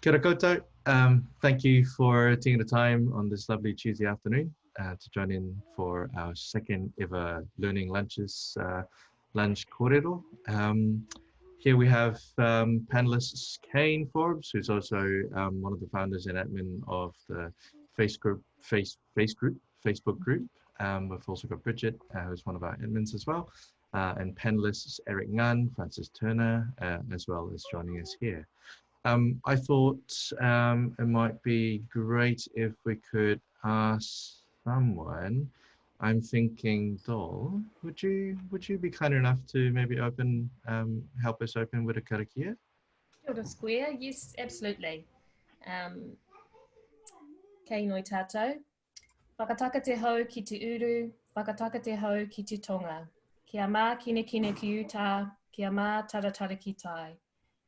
Kia ora koutou. Thank you for taking the time on this lovely Tuesday afternoon to join in for our second ever Learning Lunches lunch kōrero. Here we have panelists Kane Forbes, who's also one of the founders and admin of the Facebook group. We've also got Bridget, who's one of our admins as well, and panelists Eric Ngan, Francis Turner, as well as joining us here. I thought it might be great if we could ask someone. I'm thinking, Dol, would you be kind enough to maybe help us open with a karakia? Facilitator Square, yes, absolutely. Kei noi tātou. Whakataka te hau ki te uru, whakataka te hau ki te tonga. Kia mā kine ki uta, kia mā taratara ki tai.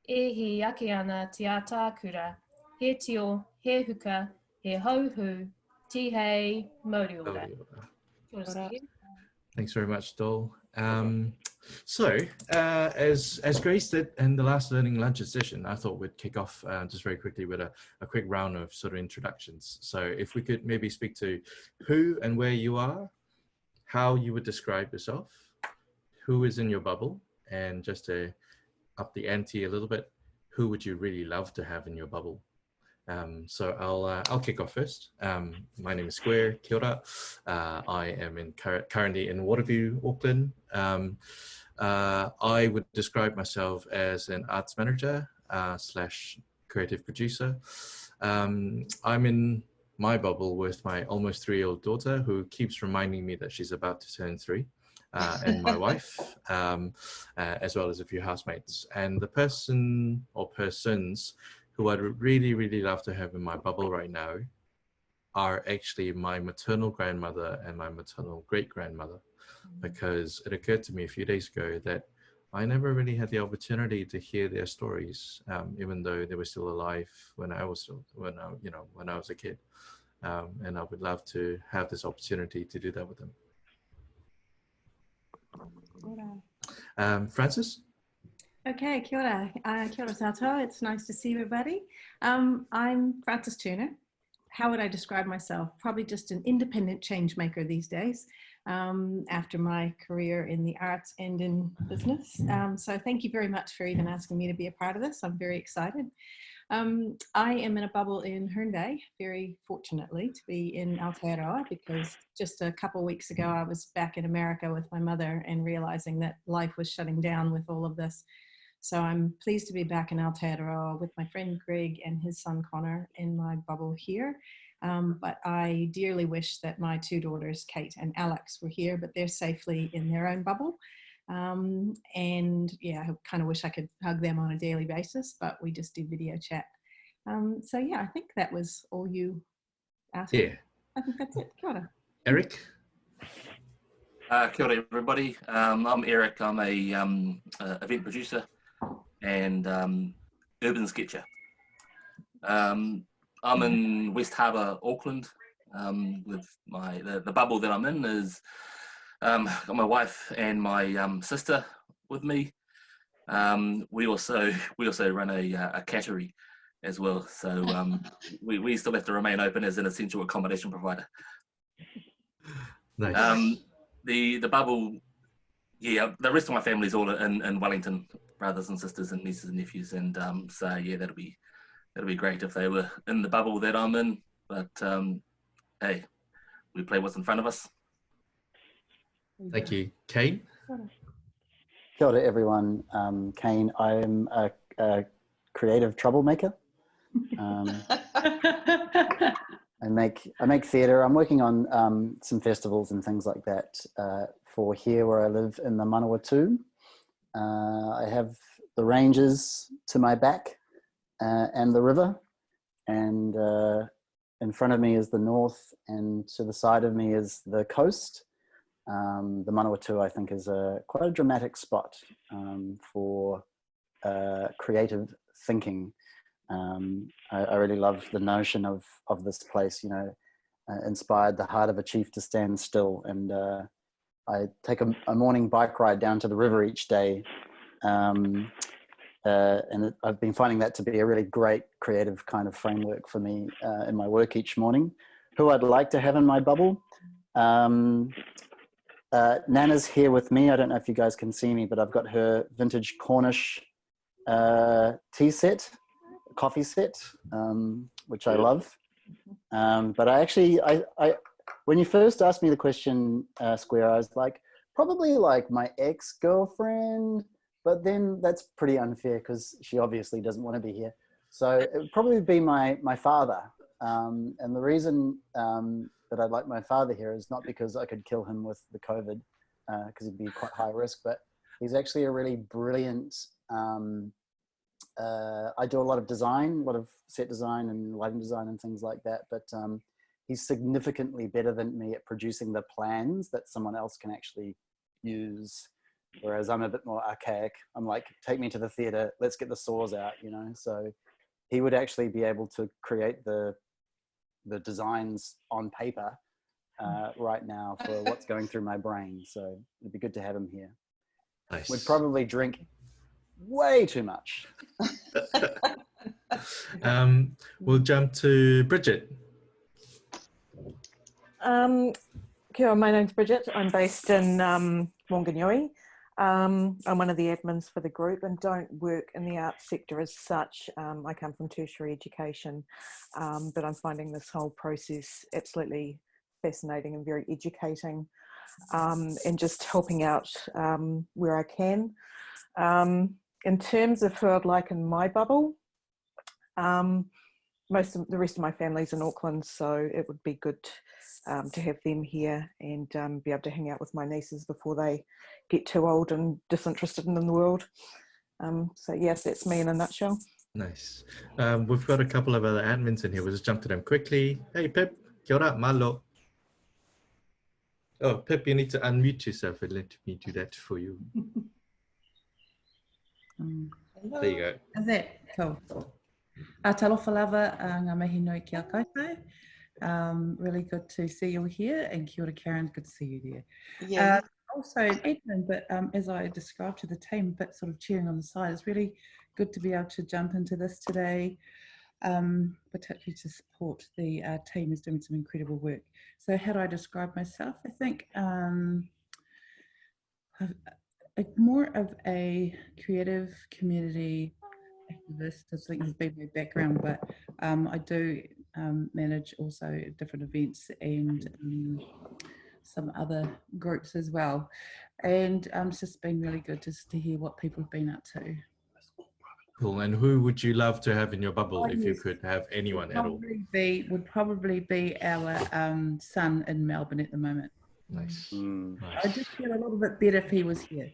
E he ake ana te ata kura, he tio, he huka, he hauhu, ti hei, mauri ora. Thanks very much, Dol. As Grace did in the last Learning Lunches session, I thought we'd kick off just very quickly with a quick round of sort of introductions. So if we could maybe speak to who and where you are, how you would describe yourself, who is in your bubble, and just to up the ante a little bit, who would you really love to have in your bubble? So I'll kick off first. My name is Square, kia ora. I am currently in Waterview, Auckland. I would describe myself as an arts manager slash creative producer. I'm in my bubble with my almost 3-year-old daughter who keeps reminding me that she's about to turn 3. And my wife, as well as a few housemates. And the person or persons who I'd really, really love to have in my bubble right now are actually my maternal grandmother and my maternal great-grandmother, because it occurred to me a few days ago that I never really had the opportunity to hear their stories, even though they were still alive when I was a kid. And I would love to have this opportunity to do that with them. Francis? Okay, kia ora. Kia ora tātou. It's nice to see everybody. I'm Francis Turner. How would I describe myself? Probably just an independent change maker these days, after my career in the arts and in business. So thank you very much for even asking me to be a part of this. I'm very excited. I am in a bubble in Herne Bay, very fortunately to be in Aotearoa, because just a couple of weeks ago I was back in America with my mother and realizing that life was shutting down with all of this. So I'm pleased to be back in Aotearoa with my friend Greg and his son Connor in my bubble here. But I dearly wish that my 2 daughters, Kate and Alex, were here, but they're safely in their own bubble. And yeah, I kind of wish I could hug them on a daily basis, but we just do video chat. So yeah, I think that was all you asked. Yeah. I think that's it. Kia ora. Eric? Kia ora, everybody. I'm Eric. I'm a event producer and urban sketcher. I'm in West Harbour, Auckland. With the bubble that I'm in is got my wife and my sister with me. We also run a cattery as well, so we still have to remain open as an essential accommodation provider. Nice. The bubble, yeah, the rest of my family's all in Wellington, brothers and sisters and nieces and nephews, and so yeah, that'll be great if they were in the bubble that I'm in. But hey, we play what's in front of us. Thank you. Kane? Kia ora, everyone. Kane. I am a creative troublemaker. I make theatre. I'm working on some festivals and things like that for here where I live in the Manawatu. I have the ranges to my back and the river, and in front of me is the north, and to the side of me is the coast. The Manawatu, I think, is quite a dramatic spot for creative thinking. I really love the notion of this place, you know, inspired the heart of a chief to stand still. And I take a morning bike ride down to the river each day I've been finding that to be a really great creative kind of framework for me in my work each morning. Who I'd like to have in my bubble. Nana's here with me. I don't know if you guys can see me, but I've got her vintage Cornish tea set, coffee set, which I love. But I when you first asked me the question, Square, I was like, probably like my ex-girlfriend, but then that's pretty unfair because she obviously doesn't want to be here. So it would probably be my father. And the reason that I'd like my father here is not because I could kill him with the COVID, because he'd be quite high risk, but he's actually a really brilliant, I do a lot of design, a lot of set design and lighting design and things like that, but he's significantly better than me at producing the plans that someone else can actually use. Whereas I'm a bit more archaic. I'm like, take me to the theater, let's get the saws out, you know? So he would actually be able to create the designs on paper right now for what's going through my brain. So it'd be good to have him here. Nice. Would probably drink way too much. We'll jump to Bridget. Kia ora, my name's Bridget. I'm based in Wanganui. I'm one of the admins for the group and don't work in the arts sector as such. I come from tertiary education, but I'm finding this whole process absolutely fascinating and very educating, and just helping out where I can. In terms of who I'd like in my bubble, most of the rest of my family's in Auckland, so it would be good to have them here and be able to hang out with my nieces before they get too old and disinterested in the world. So yes, that's me in a nutshell. Nice. We've got a couple of other admins in here. We'll just jump to them quickly. Hey Pip, kia ora, malo. Oh, Pip, you need to unmute yourself and let me do that for you. There you go. Is that cool? Talofa lava, ngā mihi nui ki a koutou. Really good to see you here, and kia ora Karen, good to see you there. Yeah. Also an admin, but as I described to the team, but sort of cheering on the side, it's really good to be able to jump into this today, particularly to support the team who's doing some incredible work. So how do I describe myself? I think more of a creative community activist. I think has been my background, but I do manage also different events and some other groups as well. And it's just been really good just to hear what people have been up to. Cool. And who would you love to have in your bubble if you could have anyone at all? Would probably be our son in Melbourne at the moment. Nice. Nice. I just feel a little bit better if he was here.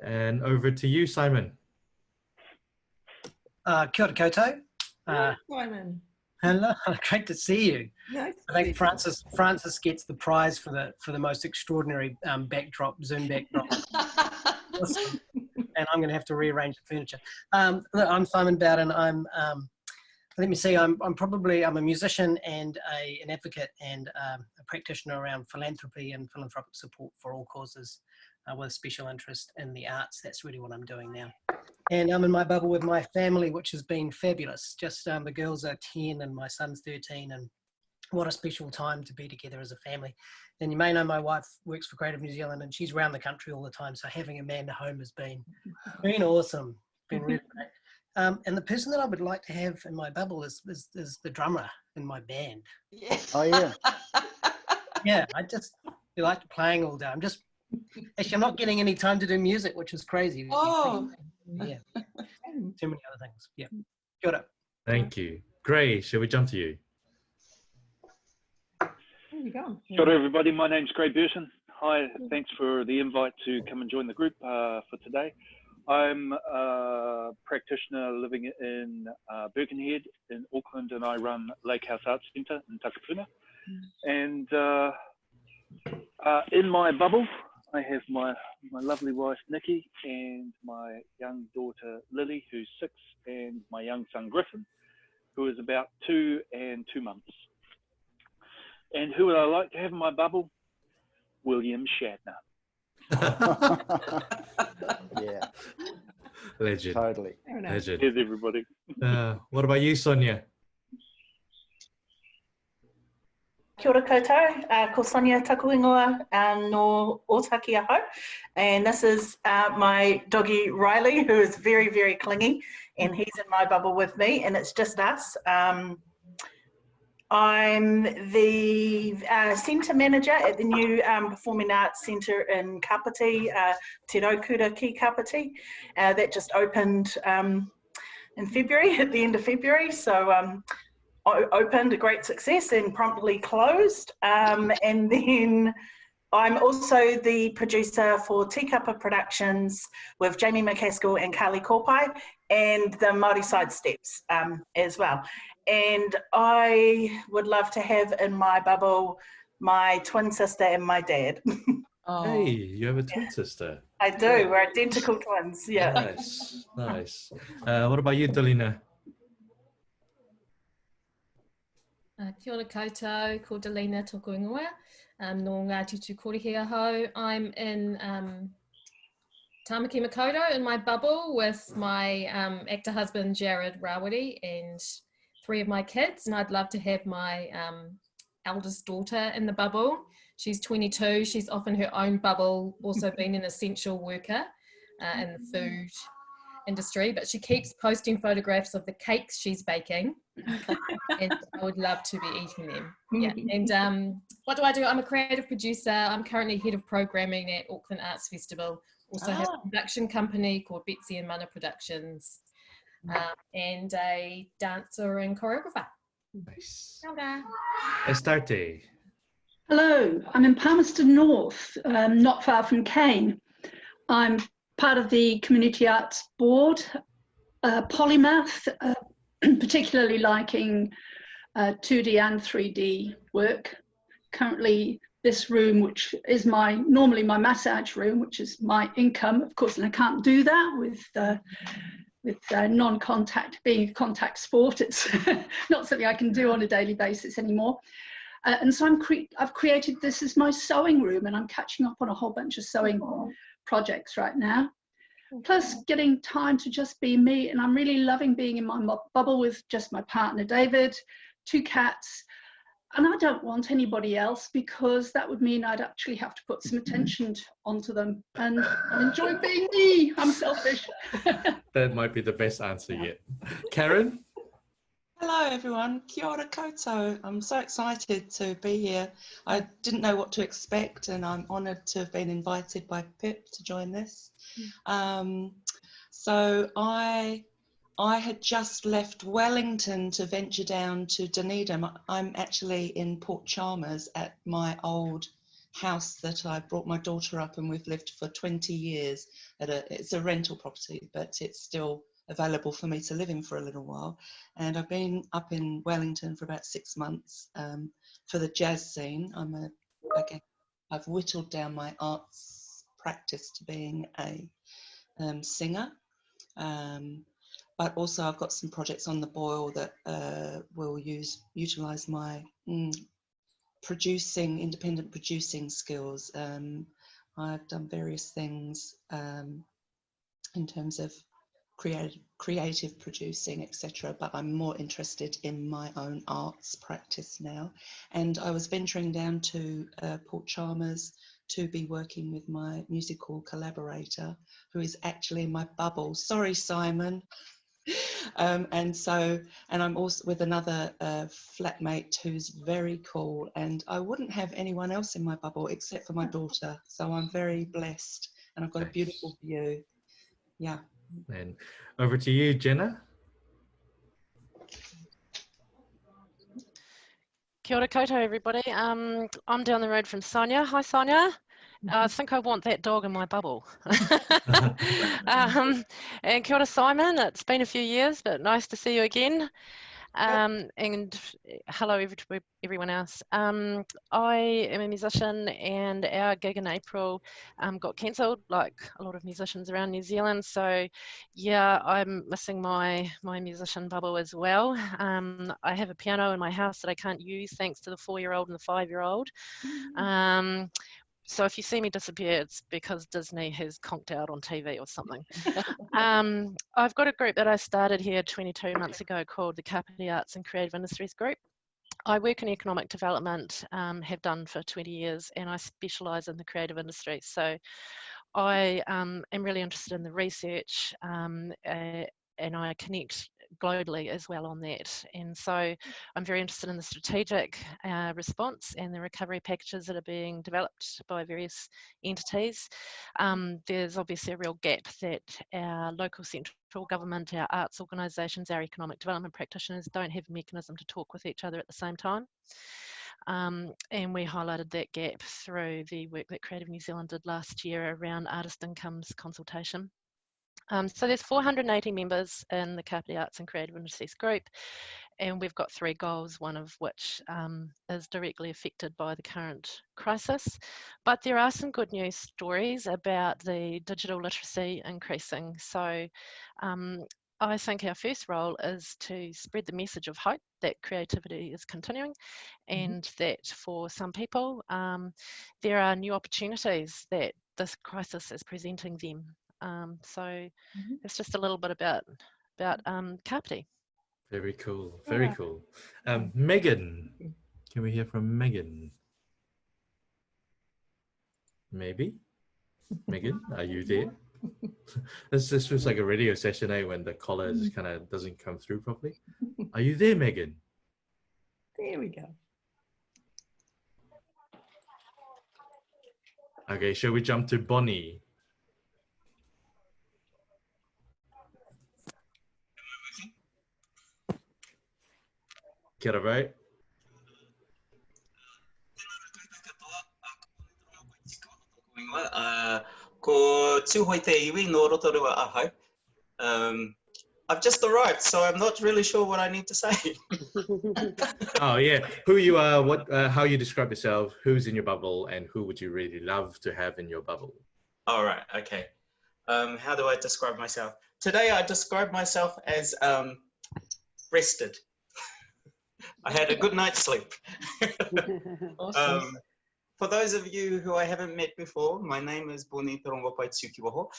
And over to you, Simon. Kia ora koutou. Simon. Hello, great to see you. Nice. I think Francis gets the prize for the most extraordinary backdrop, Zoom backdrop. Awesome. And I'm going to have to rearrange the furniture. Look, I'm Simon Bowden. I'm let me see. I'm a musician and an advocate and a practitioner around philanthropy and philanthropic support for all causes with special interest in the arts. That's really what I'm doing now. And I'm in my bubble with my family, which has been fabulous. Just the girls are 10 and my son's 13, and what a special time to be together as a family. And you may know my wife works for Creative New Zealand and she's around the country all the time. So having Amanda home has been awesome, been really great. And the person that I would like to have in my bubble is the drummer in my band. Yeah. Oh yeah. Yeah, I just like playing all day. I'm not getting any time to do music, which is crazy. Oh. Yeah. Too many other things. Yeah. Got it. Thank you. Gray, shall we jump to you? There you go. Kia ora everybody, my name's Gray Burton. Hi, thanks for the invite to come and join the group for today. I'm a practitioner living in Birkenhead in Auckland, and I run Lake House Arts Centre in Takapuna. And in my bubble, I have my lovely wife Nikki and my young daughter Lily, who's 6, and my young son Griffin, who is about 2 and 2 months. And who would I like to have in my bubble? William Shatner. Yeah. Legend. Totally. Legend. Cheers, everybody. What about you, Sonia? Kia ora koutou, ko Sonia Takuingoa no Otaki Aho, and this is my doggy Riley, who is very, very clingy, and he's in my bubble with me, and it's just us. I'm the centre manager at the new Performing Arts Centre in Kapiti, Te Raukura ki Kapiti, that just opened in February, at the end of February, so opened a great success and promptly closed, and then I'm also the producer for Teakuppa Productions with Jamie McCaskill and Carly Korpai, and the Māori Side Steps as well. And I would love to have in my bubble my twin sister and my dad. Hey, you have a twin sister. I do, we're identical twins, yeah. Nice, nice. What about you, Delina? Kia ora koutou, ko Delina tōku ingoa, no Ngā Tutu Kōrihia Hau. I'm in Tamaki Makaurau in my bubble with my actor husband Jared Rawiri and 3 of my kids, and I'd love to have my eldest daughter in the bubble. She's 22, she's off in her own bubble, also being an essential worker in the food industry, but she keeps posting photographs of the cakes she's baking, and I would love to be eating them. Yeah. And what do I do? I'm a creative producer. I'm currently head of programming at Auckland Arts Festival. Also have a production company called Betsy and Mana Productions, and a dancer and choreographer. Nice. Okay. Estarte. Hello, I'm in Palmerston North, not far from Kane. I'm part of the Community Arts Board, polymath, particularly liking 2D and 3D work. Currently, this room, which is normally my massage room, which is my income, of course, and I can't do that with non-contact, being a contact sport. It's not something I can do on a daily basis anymore. And so I've created this as my sewing room, and I'm catching up on a whole bunch of sewing projects right now, plus getting time to just be me. And I'm really loving being in my bubble with just my partner David, 2 cats, and I don't want anybody else, because that would mean I'd actually have to put some attention onto them, and I enjoy being me. I'm selfish. That might be the best answer yet. Karen? Hello everyone, kia ora koutou. I'm so excited to be here. I didn't know what to expect, and I'm honoured to have been invited by Pip to join this. So I had just left Wellington to venture down to Dunedin. I'm actually in Port Chalmers at my old house that I brought my daughter up, and we've lived for 20 years. It's a rental property, but it's still available for me to live in for a little while. And I've been up in Wellington for about 6 months for the jazz scene. I've whittled down my arts practice to being a singer, but also I've got some projects on the boil that will utilise my independent producing skills. I've done various things in terms of creative producing, etc., but I'm more interested in my own arts practice now. And I was venturing down to Port Chalmers to be working with my musical collaborator, who is actually in my bubble. Sorry, Simon. And I'm also with another flatmate who's very cool, and I wouldn't have anyone else in my bubble except for my daughter. So I'm very blessed, and I've got a beautiful view. Yeah. And over to you, Jenna. Kia ora koutou, everybody. I'm down the road from Sonia. Hi, Sonia. I think I want that dog in my bubble. And kia ora, Simon. It's been a few years, but nice to see you again. And hello to everyone else. I am a musician, and our gig in April got cancelled, like a lot of musicians around New Zealand. So yeah, I'm missing my musician bubble as well. I have a piano in my house that I can't use thanks to the 4-year-old and the 5-year-old. So if you see me disappear, it's because Disney has conked out on TV or something. I've got a group that I started here 22 months ago called the Kapiti Arts and Creative Industries Group. I work in economic development, have done for 20 years, and I specialise in the creative industry. So I am really interested in the research and I connect globally as well on that. And so I'm very interested in the strategic response and the recovery packages that are being developed by various entities. There's obviously a real gap that our local central government, our arts organisations, our economic development practitioners don't have a mechanism to talk with each other at the same time. And we highlighted that gap through the work that Creative New Zealand did last year around artist incomes consultation. So there's 480 members in the Kapiti Arts and Creative Industries Group, and we've got 3 goals, one of which is directly affected by the current crisis. But there are some good news stories about the digital literacy increasing. So I think our first role is to spread the message of hope that creativity is continuing, and that for some people there are new opportunities that this crisis is presenting them. So it's just a little bit about Kapiti. Very cool, very cool. Megan, can we hear from Megan? Maybe? Megan, are you there? This feels like a radio session, eh, when the caller just kind of doesn't come through properly. Are you there, Megan? There we go. Okay, shall we jump to Bonnie? Kia ora, bro. Ko tūhoi te iwi no rotorua ahau. I've just arrived, so I'm not really sure what I need to say. Oh yeah, who you are, what, how you describe yourself, who's in your bubble, and who would you really love to have in your bubble? All right, okay. How do I describe myself? Today I describe myself as rested. I had a good night's sleep. Awesome. For those of you who I haven't met before, my name is Boni Torongopai Tsukiwaho.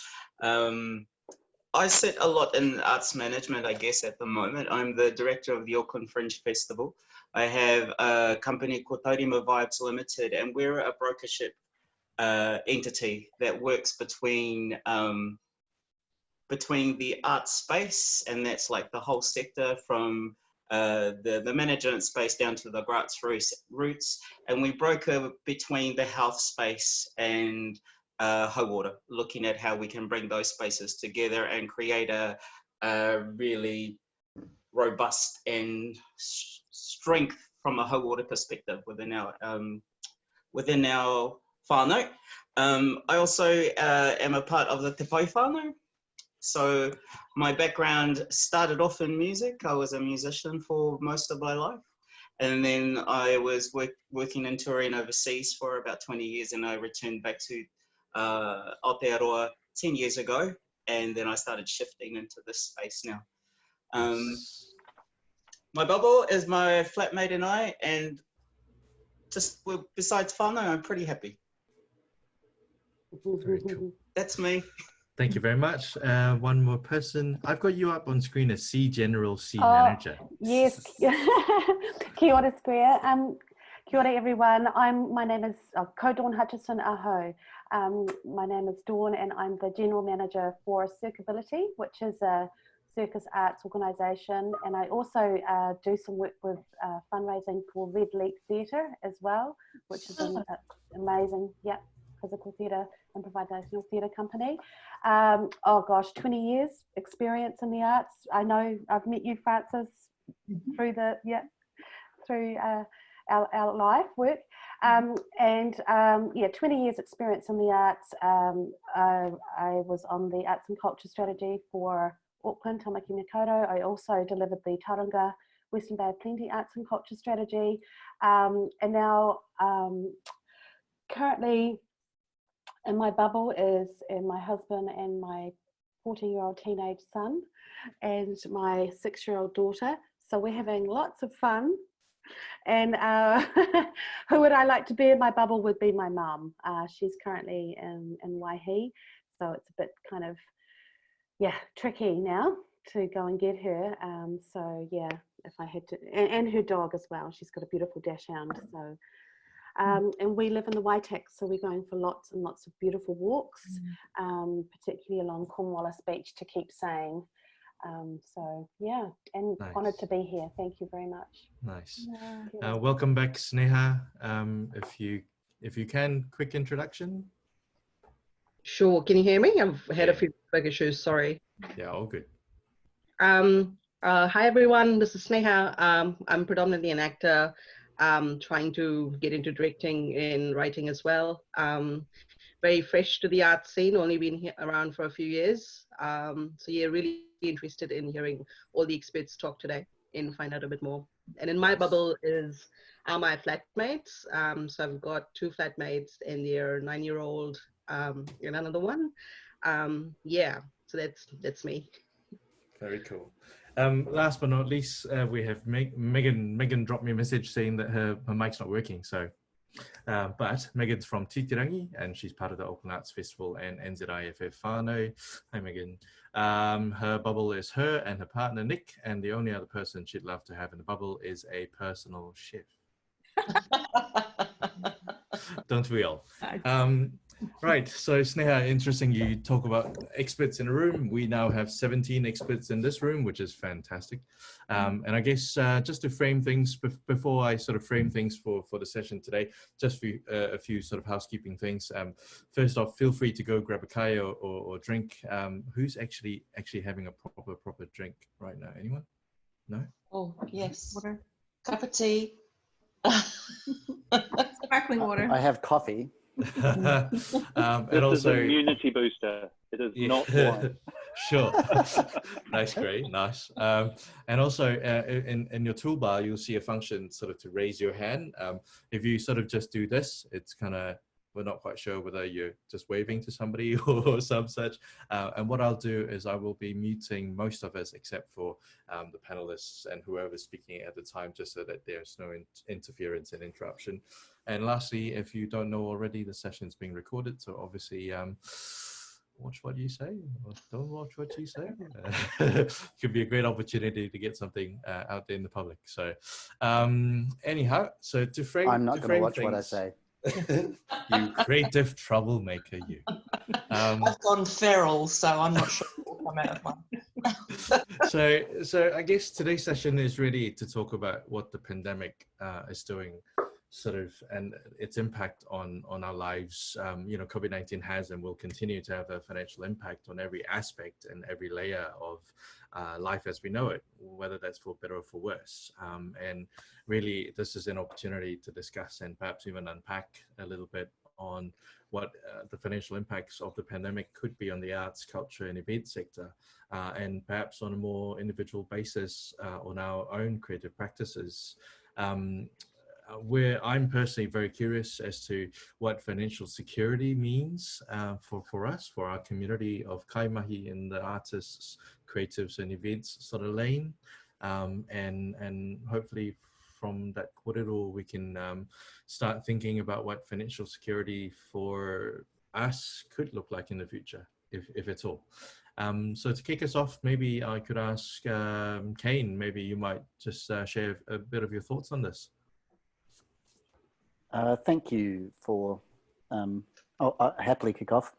I sit a lot in arts management, I guess, at the moment. I'm the director of the Auckland Fringe Festival. I have a company called Taurima Vibes Limited, and we're a brokership entity that works between the art space, and that's like the whole sector from the management space down to the grassroots, and we broker between the health space and Hauora, looking at how we can bring those spaces together and create a really robust and strength from a Hauora perspective within our whānau. I also am a part of the Te Pai whānau. So my background started off in music. I was a musician for most of my life. And then I was working and touring overseas for about 20 years, and I returned back to Aotearoa 10 years ago. And then I started shifting into this space now. My bubble is my flatmate and I, and just besides whānau, I'm pretty happy. Very cool. That's me. Thank you very much. One more person. I've got you up on screen as C General C Manager. Yes. Kia ora Square. Kia ora everyone. My name is Ko Dawn Hutchison Aho. My name is Dawn, and I'm the General Manager for Circability, which is a circus arts organisation, and I also do some work with fundraising for Red Leap Theatre as well, which is an amazing, physical theatre improvisational theatre company. Oh gosh, 20 years experience in the arts. I know I've met you, Francis, through our life work, and 20 years experience in the arts. I was on the arts and culture strategy for Auckland, Tamaki Makaurau. I also delivered the Tauranga Western Bay of Plenty arts and culture strategy, and now currently in my bubble is my husband and my 14-year-old teenage son and my 6-year-old daughter. So we're having lots of fun And who would I like to be in my bubble would be my mum. She's currently in Waihi, so it's a bit kind of, yeah, tricky now to go and get her. So yeah, if I had to, and her dog as well. She's got a beautiful dachshund. So, and we live in the Waitaki, so we're going for lots and lots of beautiful walks, particularly along Cornwallis Beach, to keep saying. So yeah, and Nice. honoured to be here. Thank you very much. Nice. Yeah. Welcome back, Sneha. If you can, quick introduction. Sure. Can you hear me? I've had a few big issues. Sorry. Yeah, all good. Hi everyone. This is Sneha. I'm predominantly an actor. Trying to get into directing and writing as well. Very fresh to the art scene. Only been around for a few years. So yeah, really interested in hearing all the experts talk today and find out a bit more. And in my bubble are my flatmates. So I've got 2 flatmates and their 9-year-old and another one. Yeah, so that's me. Very cool. Last but not least, we have Megan. Megan dropped me a message saying that her mic's not working. So, but Megan's from Titirangi and she's part of the Auckland Arts Festival and NZIFF whānau. Hi, Megan. Her bubble is her and her partner, Nick, and the only other person she'd love to have in the bubble is a personal chef. Don't we all? Right, so Sneha, interesting you talk about experts in a room. We now have 17 experts in this room, which is fantastic. And I guess just to frame things, before I sort of frame things for the session today, just a few sort of housekeeping things. First off, feel free to go grab a kai or drink. Who's actually having a proper drink right now? Anyone? No? Oh, yes. Water. Cup of tea. Sparkling water. I have coffee. And this also is an immunity booster. It is not wine. Sure. Nice, great, nice. And also in your toolbar, you'll see a function sort of to raise your hand. If you sort of just do this, it's kind of, we're not quite sure whether you're just waving to somebody or some such. And what I'll do is I will be muting most of us except for the panelists and whoever's speaking at the time, just so that there's no interference and interruption. And lastly, if you don't know already, the session's being recorded. So obviously, watch what you say, or don't watch what you say. Could be a great opportunity to get something out there in the public. So anyhow, so to frame, I'm not going to watch things, what I say. You creative troublemaker, you. I've gone feral, so I'm not sure what will come out of mine. So I guess today's session is really to talk about what the pandemic is doing, sort of, and its impact on our lives. You know, COVID-19 has and will continue to have a financial impact on every aspect and every layer of life as we know it, whether that's for better or for worse. And really, this is an opportunity to discuss and perhaps even unpack a little bit on what the financial impacts of the pandemic could be on the arts, culture, and event sector, and perhaps on a more individual basis on our own creative practices. Where I'm personally very curious as to what financial security means for us, for our community of kaimahi in the artists, creatives, and events sort of lane, and hopefully from that kōrero we can start thinking about what financial security for us could look like in the future, if at all. So to kick us off, maybe I could ask Kane, maybe you might just share a bit of your thoughts on this. Thank you for, I'll happily kick off.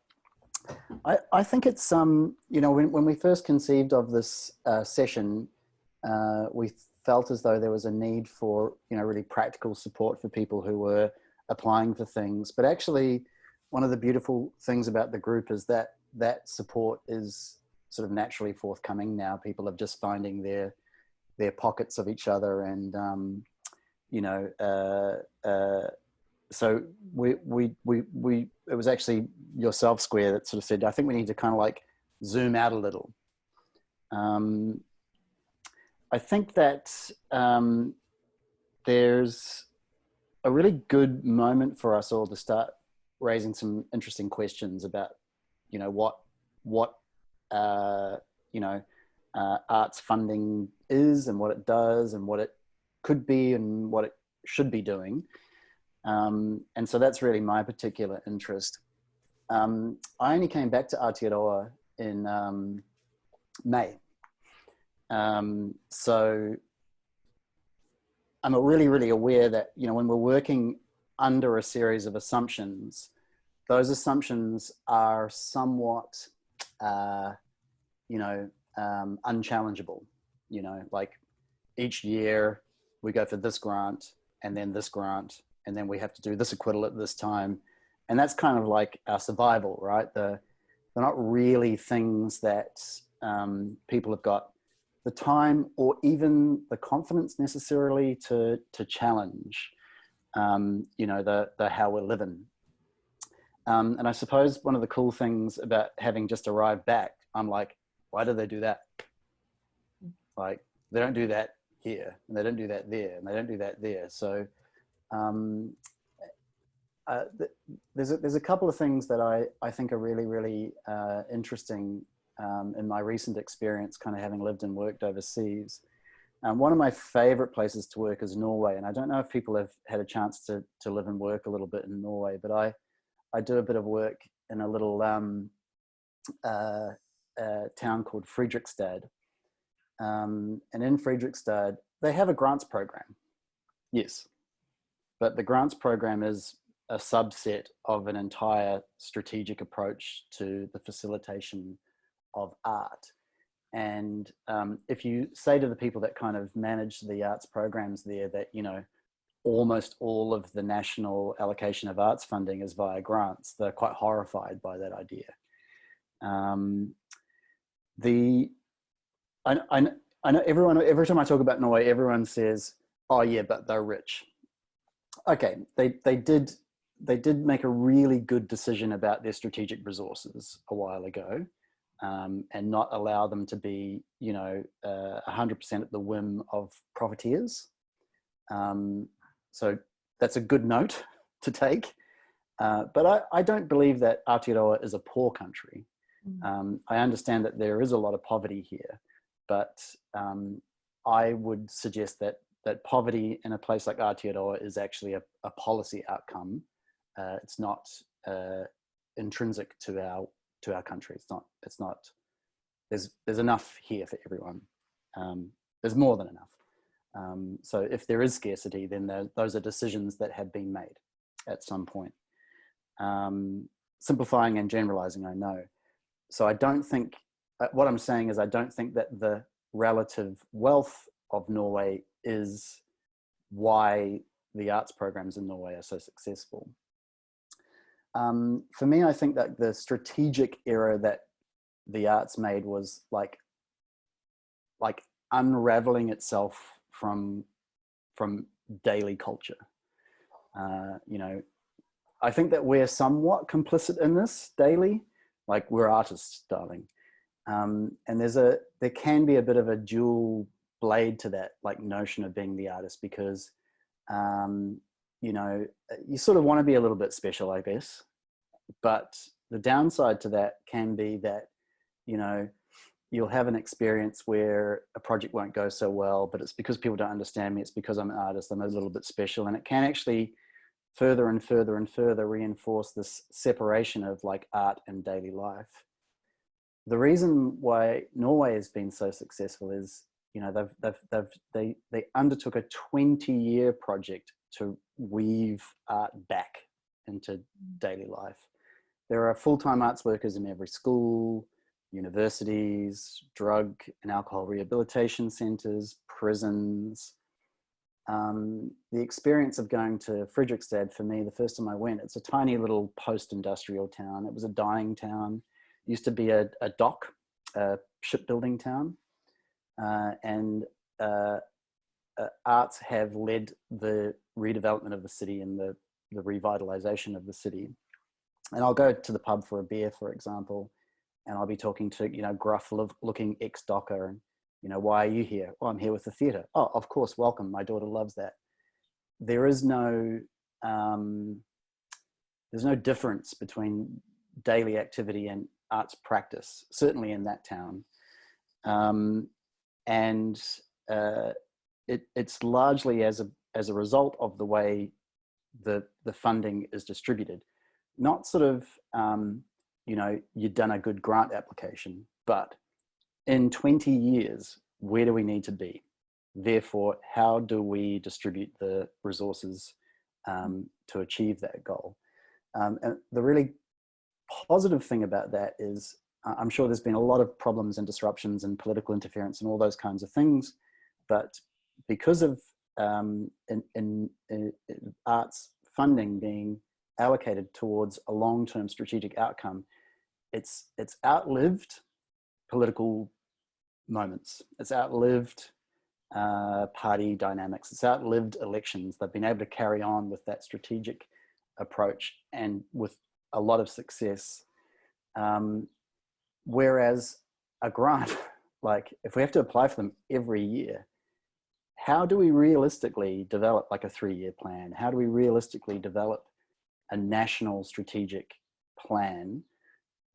I think it's, you know, when we first conceived of this session, we felt as though there was a need for, you know, really practical support for people who were applying for things. But actually, one of the beautiful things about the group is that that support is sort of naturally forthcoming now. People are just finding their pockets of each other, and you know, so it was actually yourself, Square, that sort of said, I think we need to kind of like zoom out a little. I think that there's a really good moment for us all to start raising some interesting questions about, you know, what you know, arts funding is and what it does and what it could be and what it should be doing. And so that's really my particular interest. I only came back to Aotearoa in May. So I'm really, really aware that, you know, when we're working under a series of assumptions, those assumptions are somewhat, you know, unchallengeable. You know, like each year we go for this grant and then this grant, and then we have to do this acquittal at this time. And that's kind of like our survival, right? They're not really things that people have got the time or even the confidence necessarily to challenge, you know, the how we're living. And I suppose one of the cool things about having just arrived back, I'm like, why do they do that? Like, they don't do that here, and they don't do that there, and they don't do that there. So there's a couple of things that I think are really, really interesting in my recent experience, kind of having lived and worked overseas. One of my favorite places to work is Norway. And I don't know if people have had a chance to live and work a little bit in Norway, but I do a bit of work in a little town called Fredrikstad. And in Fredrikstad, they have a grants program. Yes. But the grants program is a subset of an entire strategic approach to the facilitation of art. And if you say to the people that kind of manage the arts programs there that, you know, almost all of the national allocation of arts funding is via grants, they're quite horrified by that idea. I know everyone, every time I talk about Norway, everyone says, oh yeah, but they're rich. Okay, they did make a really good decision about their strategic resources a while ago, and not allow them to be, you know, 100% at the whim of profiteers. So that's a good note to take. But I don't believe that Aotearoa is a poor country. I understand that there is a lot of poverty here, but I would suggest that poverty in a place like Aotearoa is actually a policy outcome. It's not intrinsic to our country. It's not. There's enough here for everyone. There's more than enough. So if there is scarcity, then those are decisions that have been made at some point. Simplifying and generalizing, I know. So I don't think, what I'm saying is I don't think that the relative wealth of Norway is why the arts programs in Norway are so successful. For me, I think that the strategic error that the arts made was like unraveling itself from daily culture. You know, I think that we're somewhat complicit in this daily, like we're artists, darling. And there can be a bit of a dual blade to that, like notion of being the artist, because you know, you sort of want to be a little bit special, I guess. But the downside to that can be that, you know, you'll have an experience where a project won't go so well, but it's because people don't understand me. It's because I'm an artist. I'm a little bit special. And it can actually further and further and further reinforce this separation of like art and daily life. The reason why Norway has been so successful is, you know, they undertook a 20-year project to weave art back into daily life. There are full-time arts workers in every school, universities, drug and alcohol rehabilitation centers, prisons. The experience of going to Fredrikstad, for me, the first time I went, it's a tiny little post-industrial town. It was a dying town. It used to be a dock, a shipbuilding town. And arts have led the redevelopment of the city and the revitalization of the city. And I'll go to the pub for a beer, for example, and I'll be talking to, you know, gruff-looking ex-docker, and, you know, why are you here? Oh, I'm here with the theatre. Oh, of course, welcome. My daughter loves that. There is no, there's no difference between daily activity and arts practice, certainly in that town. And it's largely as a result of the way the funding is distributed, not sort of, you know, you've done a good grant application, but in 20 years, where do we need to be? Therefore, how do we distribute the resources to achieve that goal? And the really positive thing about that is, I'm sure there's been a lot of problems and disruptions and political interference and all those kinds of things, but because of in arts funding being allocated towards a long-term strategic outcome, it's outlived political moments. It's outlived party dynamics. It's outlived elections. They've been able to carry on with that strategic approach and with a lot of success. Whereas a grant, like if we have to apply for them every year, how do we realistically develop like a 3-year plan? How do we realistically develop a national strategic plan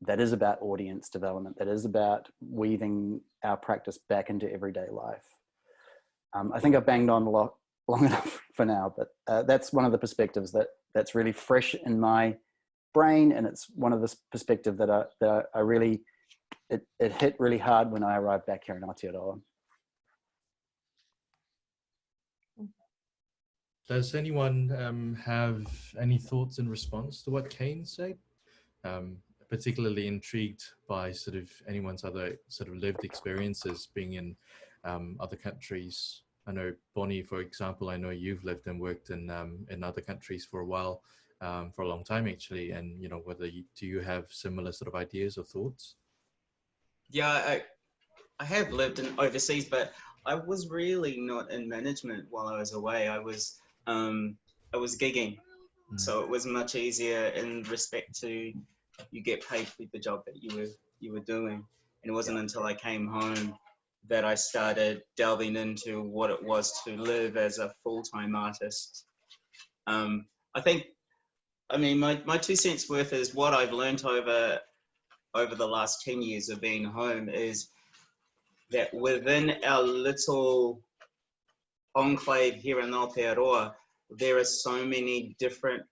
that is about audience development, that is about weaving our practice back into everyday life? I think I've banged on a lot long enough for now, but that's one of the perspectives that's really fresh in my brain, and it's one of the perspective that I really, it hit really hard when I arrived back here in Aotearoa. Does anyone have any thoughts in response to what Kane said? Particularly intrigued by sort of anyone's other sort of lived experiences being in other countries. I know Bonnie, for example, I know you've lived and worked in other countries for a while, for a long time actually, and you know, do you have similar sort of ideas or thoughts? Yeah, I have lived in overseas, but I was really not in management while I was away. I was gigging, so it was much easier in respect to you get paid for the job that you were doing. And it wasn't until I came home that I started delving into what it was to live as a full-time artist. I think, I mean, my 2 cents worth is what I've learned over the last 10 years of being home is that within our little enclave here in Aotearoa, there are so many different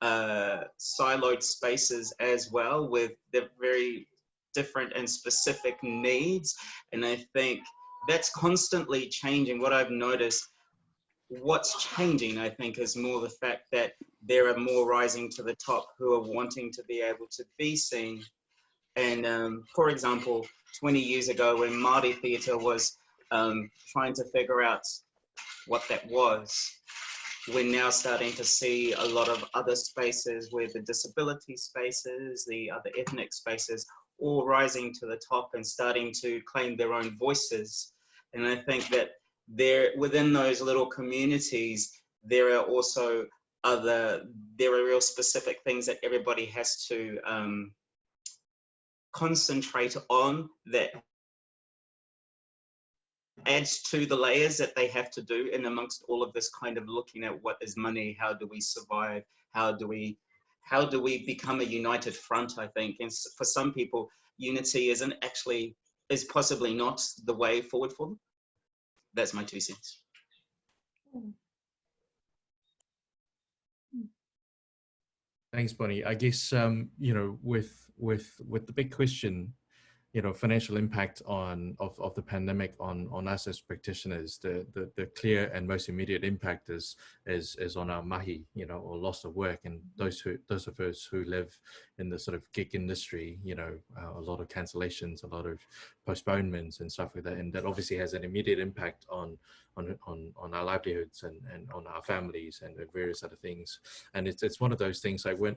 siloed spaces as well with the very different and specific needs. And I think that's constantly changing. What I've noticed, what's changing, I think, is more the fact that there are more rising to the top who are wanting to be able to be seen. And for example, 20 years ago when Māori theatre was trying to figure out what that was, we're now starting to see a lot of other spaces where the disability spaces, the other ethnic spaces, all rising to the top and starting to claim their own voices. And I think that within those little communities, there are also real specific things that everybody has to concentrate on that adds to the layers that they have to do in amongst all of this kind of looking at what is money, how do we survive, how do we become a united front, I think. And for some people, unity is possibly not the way forward for them. That's my 2 cents. Thanks, Bonnie. I guess, you know, with the big question, you know, financial impact of the pandemic on us as practitioners, the clear and most immediate impact is on our mahi, you know, or loss of work, and those of us who live in the sort of gig industry, you know, a lot of cancellations, a lot of postponements and stuff like that, and that obviously has an immediate impact on our livelihoods and on our families and various other things. And it's one of those things like when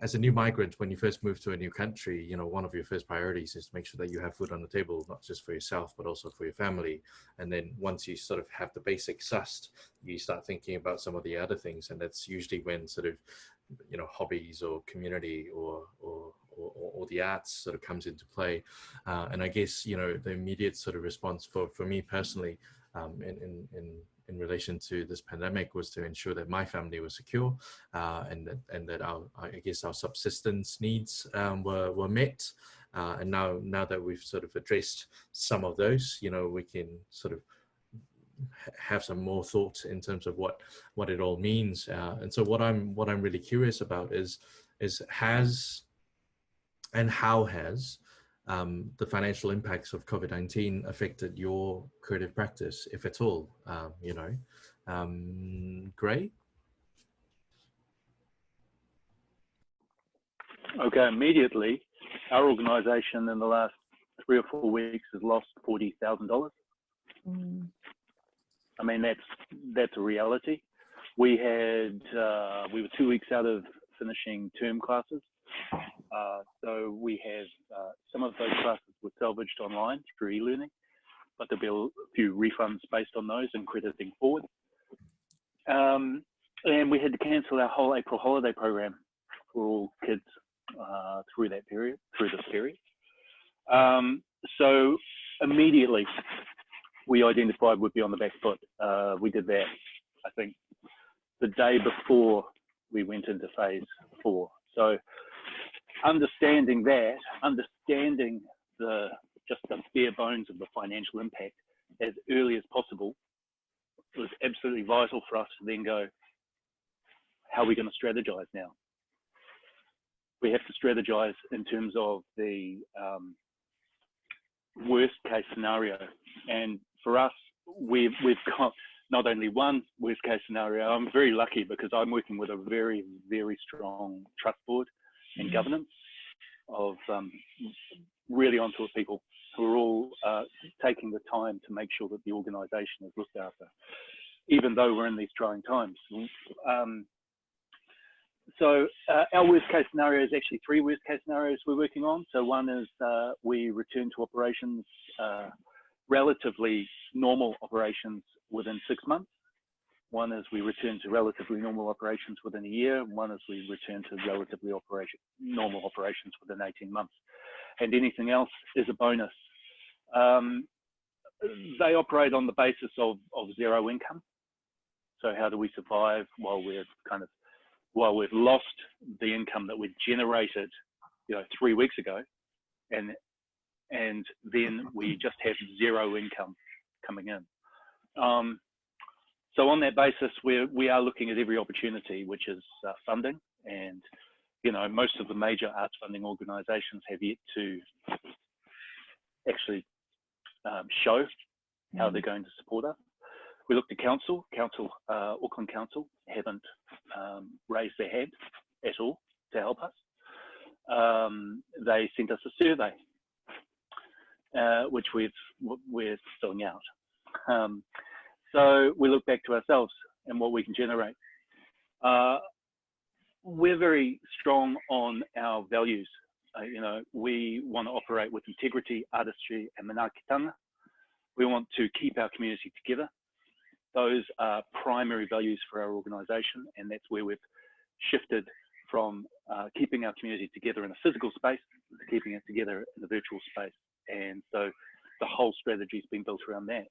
as a new migrant, when you first move to a new country, you know, one of your first priorities is to make sure that you have food on the table, not just for yourself, but also for your family. And then once you sort of have the basics sussed, you start thinking about some of the other things. And that's usually when sort of, you know, hobbies or community or the arts sort of comes into play. And I guess, you know, the immediate sort of response for me personally, in relation to this pandemic was to ensure that my family was secure, and that our subsistence needs were met. And now that we've sort of addressed some of those, you know, we can sort of have some more thoughts in terms of what it all means. And so what I'm really curious about is has and how has the financial impacts of COVID-19 affected your creative practice, if at all? You know, Gray? Okay, immediately, our organisation in the last 3 or 4 weeks has lost $40,000. I mean, that's a reality. We were 2 weeks out of finishing term classes. So we have some of those classes were salvaged online through e-learning, but there'll be a few refunds based on those and crediting forward. And we had to cancel our whole April holiday program for all kids through this period. So immediately we identified we'd be on the back foot. We did that, I think, the day before we went into phase 4. So understanding just the bare bones of the financial impact as early as possible was absolutely vital for us to then go, how are we going to strategize now? We have to strategize in terms of the worst case scenario. And for us, we've got not only one worst case scenario. I'm very lucky because I'm working with a very, very strong trust board and governance of really onto it people who are all taking the time to make sure that the organisation is looked after, even though we're in these trying times. So our worst case scenario is actually 3 worst case scenarios we're working on. So one is we return to operations, relatively normal operations within 6 months. One is we return to relatively normal operations within a year. One is we return to relatively normal operations within 18 months. And anything else is a bonus. They operate on the basis of 0 income. So how do we survive while we've lost the income that we generated, 3 weeks ago, and then we just have 0 income coming in. So on that basis, we are looking at every opportunity, which is funding, and most of the major arts funding organisations have yet to actually show how they're going to support us. We looked at Auckland Council haven't raised their hand at all to help us. They sent us a survey, which we're filling out. So we look back to ourselves and what we can generate. We're very strong on our values. We want to operate with integrity, artistry, and manaakitanga. We want to keep our community together. Those are primary values for our organisation, and that's where we've shifted from keeping our community together in a physical space to keeping it together in a virtual space. And so the whole strategy has been built around that.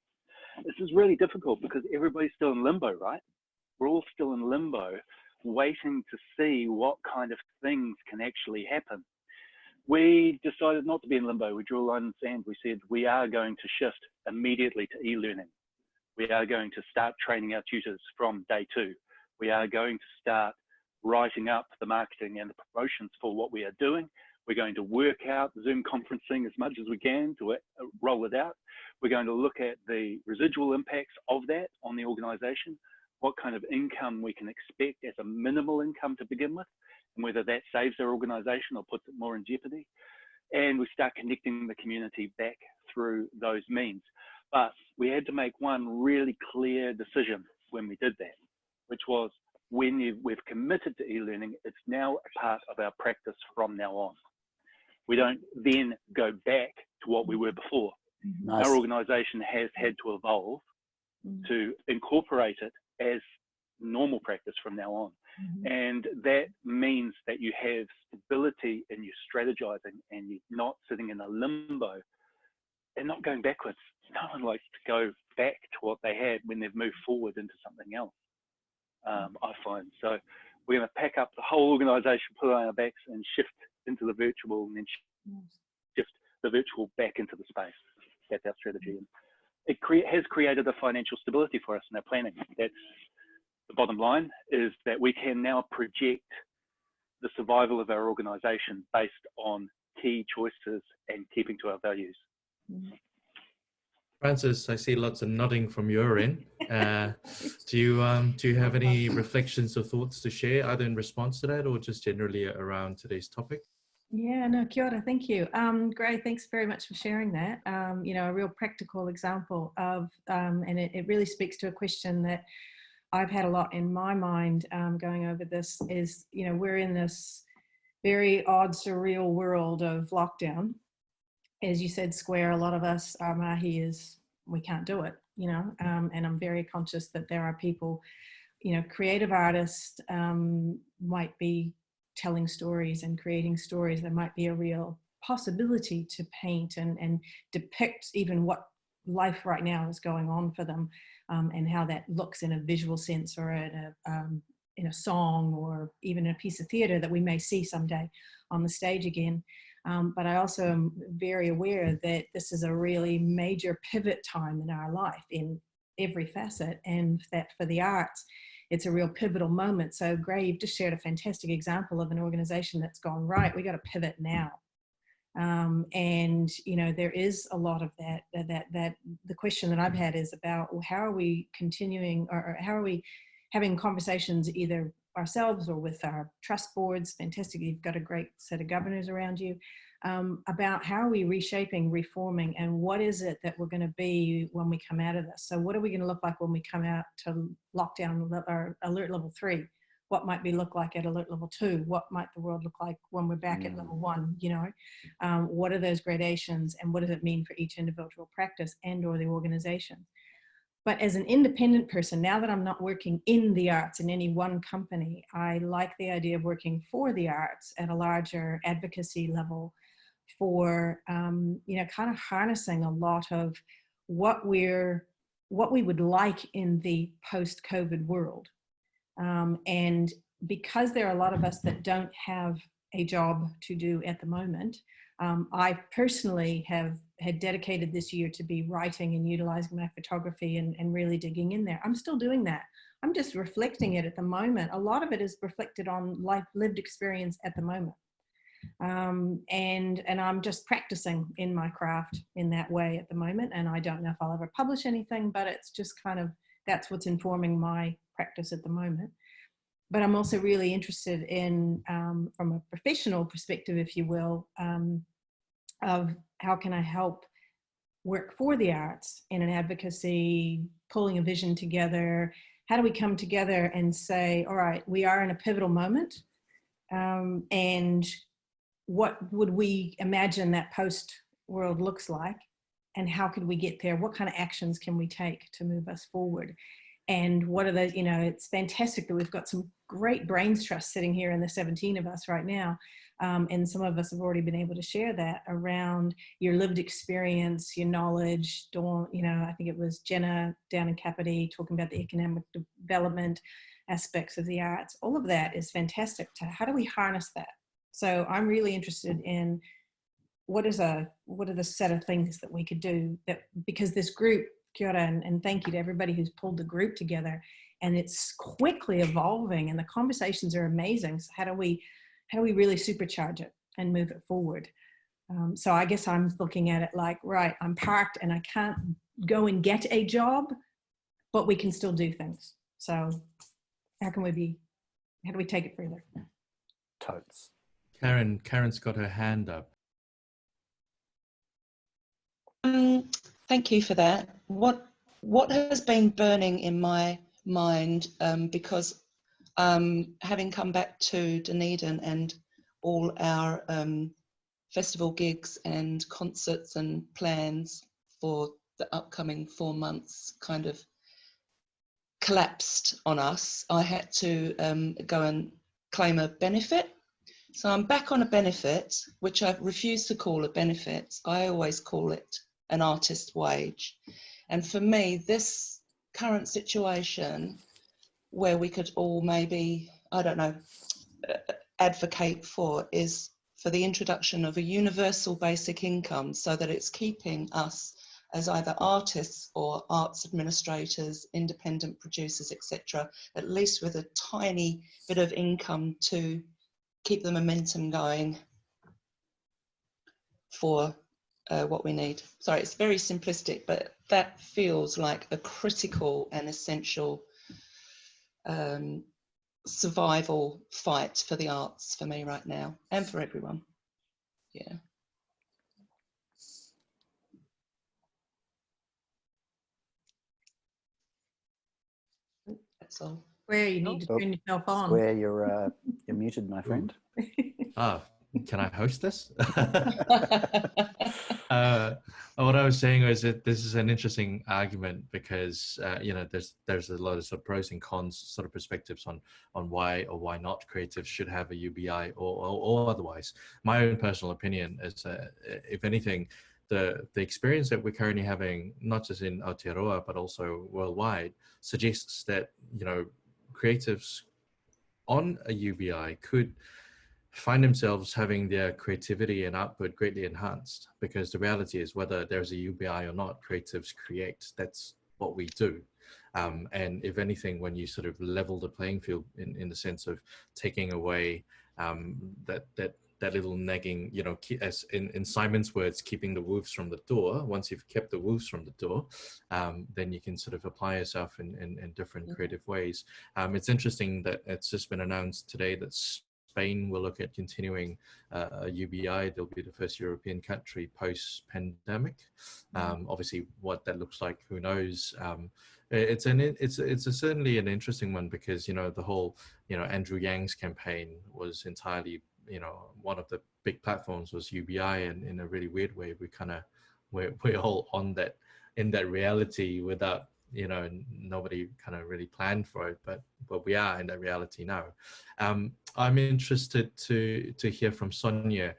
This is really difficult because everybody's still in limbo, right? We're all still in limbo, waiting to see what kind of things can actually happen. We decided not to be in limbo. We drew a line in the sand. We said we are going to shift immediately to e-learning. We are going to start training our tutors from day 2. We are going to start writing up the marketing and the promotions for what we are doing. We're going to work out Zoom conferencing as much as we can to roll it out. We're going to look at the residual impacts of that on the organisation, what kind of income we can expect as a minimal income to begin with, and whether that saves our organisation or puts it more in jeopardy. And we start connecting the community back through those means. But we had to make one really clear decision when we did that, which was when we've committed to e-learning, it's now a part of our practice from now on. We don't then go back to what we were before. Nice. Our organisation has had to evolve to incorporate it as normal practice from now on. And that means that you have stability in your strategizing and you're not sitting in a limbo and not going backwards. No one likes to go back to what they had when they've moved forward into something else, I find. So we're going to pack up the whole organisation, put it on our backs and shift into the virtual and then shift the virtual back into the space. That's our strategy. And it has created a financial stability for us in our planning. That's the bottom line, is that we can now project the survival of our organisation based on key choices and keeping to our values. Francis, I see lots of nodding from your end. Do you have any reflections or thoughts to share, either in response to that or just generally around today's topic? Yeah, no, kia ora, thank you. Gray, thanks very much for sharing that. You know, a real practical example of, and it really speaks to a question that I've had a lot in my mind going over this is, you know, we're in this very odd, surreal world of lockdown. As you said, Square, a lot of us, our mahi is, we can't do it, you know, and I'm very conscious that there are people, you know, creative artists might be telling stories and creating stories. There might be a real possibility to paint and depict even what life right now is going on for them, and how that looks in a visual sense or in a song or even a piece of theatre that we may see someday on the stage again. But I also am very aware that this is a really major pivot time in our life in every facet, and that for the arts, it's a real pivotal moment. So Gray, you've just shared a fantastic example of an organization that's gone, right, we got to pivot now. And, you know, there is a lot of that the question that I've had is about, well, how are we continuing, or how are we having conversations either ourselves or with our trust boards? Fantastic, you've got a great set of governors around you, about how are we reshaping, reforming, and what is it that we're going to be when we come out of this? So what are we going to look like when we come out to lockdown or alert level 3? What might we look like at alert level 2? What might the world look like when we're back at level 1? You know, what are those gradations, and what does it mean for each individual practice and or the organization? But as an independent person, now that I'm not working in the arts in any one company, I like the idea of working for the arts at a larger advocacy level for, you know, kind of harnessing a lot of what we would like in the post-COVID world. And because there are a lot of us that don't have a job to do at the moment, I personally had dedicated this year to be writing and utilizing my photography and really digging in there. I'm still doing that. I'm just reflecting it at the moment. A lot of it is reflected on lived experience at the moment. And I'm just practicing in my craft in that way at the moment. And I don't know if I'll ever publish anything, but it's just kind of, that's what's informing my practice at the moment. But I'm also really interested in, from a professional perspective, if you will, of how can I help work for the arts in an advocacy, pulling a vision together. How do we come together and say, all right, we are in a pivotal moment, and what would we imagine that post world looks like, and how could we get there? What kind of actions can we take to move us forward? And what are those, you know, it's fantastic that we've got some great brains trust sitting here in the 17 of us right now. And some of us have already been able to share that around your lived experience, your knowledge. Dawn, you know, I think it was Jenna down in Kapiti talking about the economic development aspects of the arts. All of that is fantastic. How do we harness that? So I'm really interested in what are the set of things that we could do, that because this group, kia ora, and thank you to everybody who's pulled the group together, and it's quickly evolving and the conversations are amazing. So how do we really supercharge it and move it forward? So I guess I'm looking at it like, right, I'm parked and I can't go and get a job, but we can still do things. So how do we take it further? Totes. Karen's got her hand up. Thank you for that. What has been burning in my mind, because having come back to Dunedin and all our festival gigs and concerts and plans for the upcoming 4 months kind of collapsed on us, I had to go and claim a benefit. So I'm back on a benefit, which I refuse to call a benefit. I always call it an artist wage. And for me, this current situation where we could all maybe, I don't know, advocate for is for the introduction of a universal basic income, so that it's keeping us as either artists or arts administrators, independent producers, etc., at least with a tiny bit of income to keep the momentum going for what we need. Sorry, it's very simplistic, but that feels like a critical and essential survival fight for the arts for me right now, and for everyone. Yeah. That's all. Where you need to turn yourself on. Square, you're muted, my friend. Can I host this? What I was saying was that this is an interesting argument because you know, there's a lot of sort of pros and cons sort of perspectives on why or why not creatives should have a UBI or otherwise. My own personal opinion is, if anything, the experience that we're currently having, not just in Aotearoa but also worldwide, suggests that, you know, creatives on a UBI could find themselves having their creativity and output greatly enhanced, because the reality is, whether there's a UBI or not, creatives create. That's what we do. And if anything, when you sort of level the playing field in the sense of taking away that little nagging, you know, as in Simon's words, keeping the wolves from the door. Once you've kept the wolves from the door, then you can sort of apply yourself in different creative ways. It's interesting that it's just been announced today that Spain will look at continuing a UBI. They'll be the first European country post-pandemic. Obviously, what that looks like, who knows? It's certainly an interesting one, because, you know, the whole, you know, Andrew Yang's campaign was entirely, you know, one of the big platforms was UBI, and in a really weird way, we're all on that, in that reality, without, you know, nobody kind of really planned for it, but we are in that reality now. I'm interested to hear from Sonia,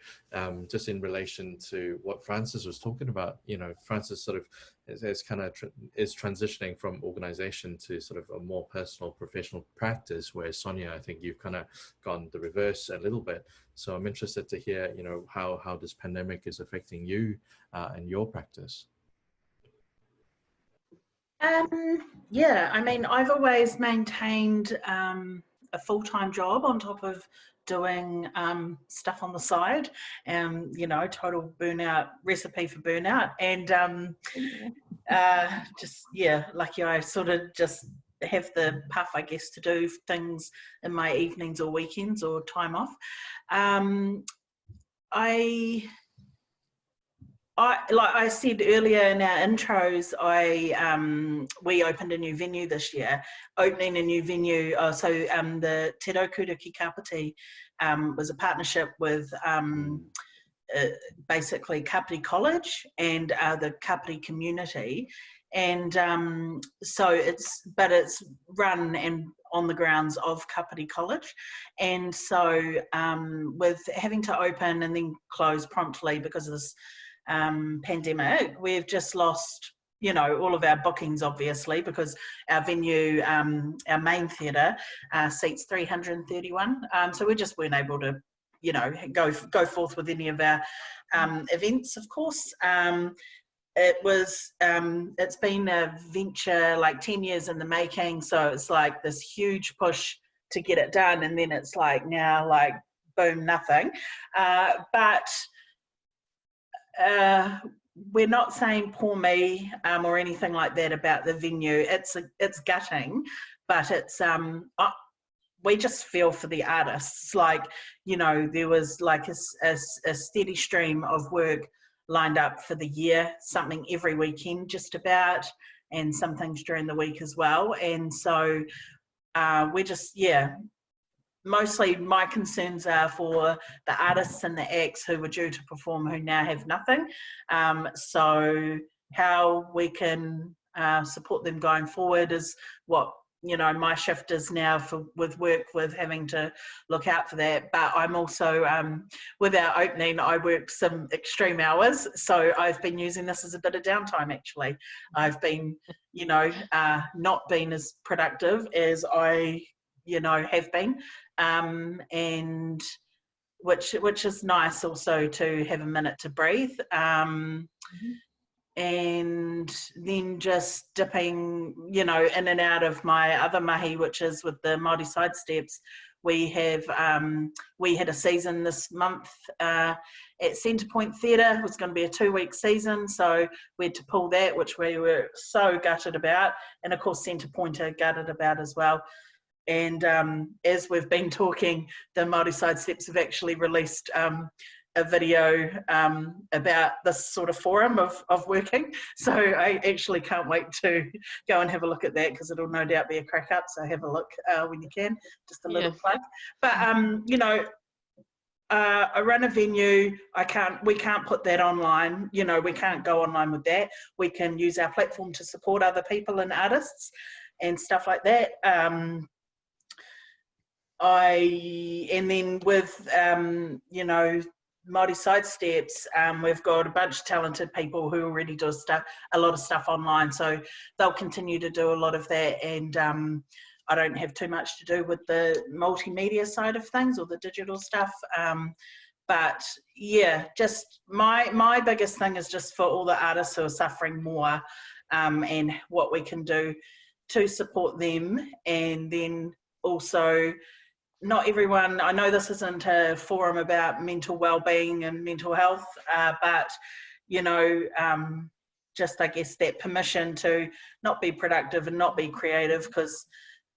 just in relation to what Francis was talking about. You know, Francis sort of is kind of is transitioning from organization to sort of a more personal professional practice, where Sonia, I think you've kind of gone the reverse a little bit. So I'm interested to hear, you know, how this pandemic is affecting you and your practice. Yeah, I mean, I've always maintained a full-time job on top of doing stuff on the side, you know, total burnout, recipe for burnout. And just, yeah, lucky I sort of just have the puff, I guess, to do things in my evenings or weekends or time off. Like I said earlier in our intros, we opened a new venue this year. Opening a new venue, the Te Raukuta ki Kapiti was a partnership with basically Kapiti College and the Kapiti community, and so it's run and on the grounds of Kapiti College, and so with having to open and then close promptly because of this pandemic, we've just lost, you know, all of our bookings, obviously, because our venue, our main theatre, seats 331. So we just weren't able to, you know, go forth with any of our events, of course. It's been a venture like 10 years in the making, so it's like this huge push to get it done, and then it's like now, like, boom, nothing. But we're not saying poor me or anything like that about the venue. It's gutting, but it's we just feel for the artists. Like, you know, there was like a steady stream of work lined up for the year, something every weekend just about, and some things during the week as well. And so we're just, yeah, mostly my concerns are for the artists and the acts who were due to perform who now have nothing. So how we can support them going forward is what, you know, my shift is now with having to look out for that. But I'm also, with our opening, I worked some extreme hours. So I've been using this as a bit of downtime, actually. I've been, you know, not been as productive as I, you know, have been. And which is nice also to have a minute to breathe. and then just dipping, you know, in and out of my other mahi, which is with the Māori Sidesteps. We have we had a season this month at Centrepoint Theatre. It was going to be a 2-week season, so we had to pull that, which we were so gutted about, and of course Centrepoint are gutted about as well. And as we've been talking, the Māori Sidesteps have actually released a video about this sort of forum of working. So I actually can't wait to go and have a look at that, because it'll no doubt be a crack up. So have a look when you can, just a little plug. But you know, I run a venue. We can't put that online. You know, we can't go online with that. We can use our platform to support other people and artists and stuff like that. And then with you know, Māori Sidesteps, we've got a bunch of talented people who already do a lot of stuff online, so they'll continue to do a lot of that. And I don't have too much to do with the multimedia side of things or the digital stuff, but yeah, just my biggest thing is just for all the artists who are suffering more, and what we can do to support them. And then also, not everyone, I know this isn't a forum about mental well-being and mental health, but you know, just I guess that permission to not be productive and not be creative, because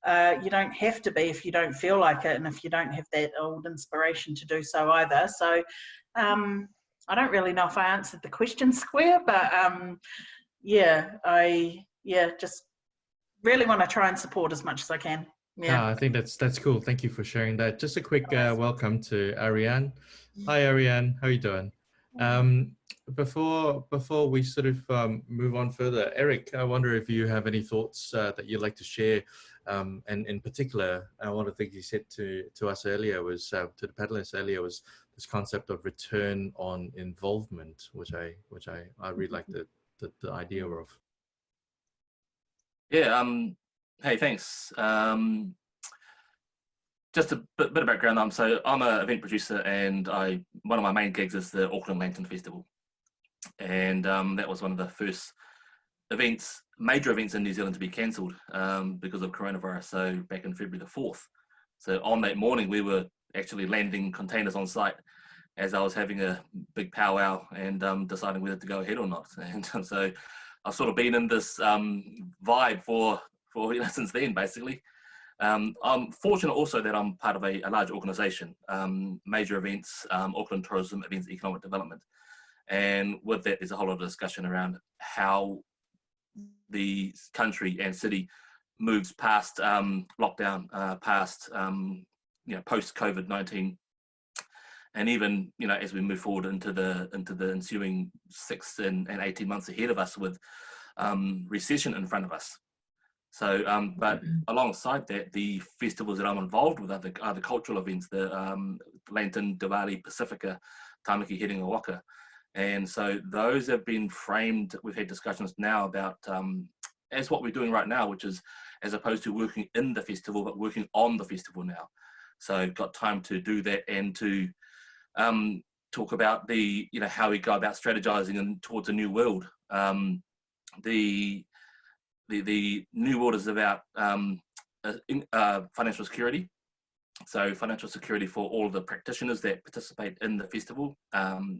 you don't have to be if you don't feel like it, and if you don't have that old inspiration to do so either. So I don't really know if I answered the question square, but yeah, I just really want to try and support as much as I can. Yeah. I think that's cool. Thank you for sharing that. Just a quick welcome to Ariane. Hi, Ariane. How are you doing? Before we sort of move on further, Eric, I wonder if you have any thoughts that you'd like to share. And in particular, one of the things you said to us earlier was, to the panelists earlier, was this concept of return on involvement, which I really like the idea of. Yeah. Hey, thanks. Just a bit of background. So I'm an event producer, and one of my main gigs is the Auckland Lantern Festival, and that was one of the first major events in New Zealand to be cancelled because of coronavirus. So back in February the 4th. So on that morning, we were actually landing containers on site as I was having a big powwow and deciding whether to go ahead or not. And so I've sort of been in this vibe for since then, basically. I'm fortunate also that I'm part of a large organisation, major events, Auckland Tourism Events Economic Development. And with that, there's a whole lot of discussion around how the country and city moves past lockdown, past post COVID-19, and even as we move forward into the ensuing 6 and 18 months ahead of us with recession in front of us. So, but alongside that, the festivals that I'm involved with are the cultural events, the Lantern, Diwali, Pacifica, Tamaki, Headinga Waka. And so those have been framed, we've had discussions now about as what we're doing right now, which is as opposed to working in the festival, but working on the festival now. So got time to do that and to talk about the, how we go about strategizing and towards a new world. The new world is about financial security. So financial security for all of the practitioners that participate in the festival,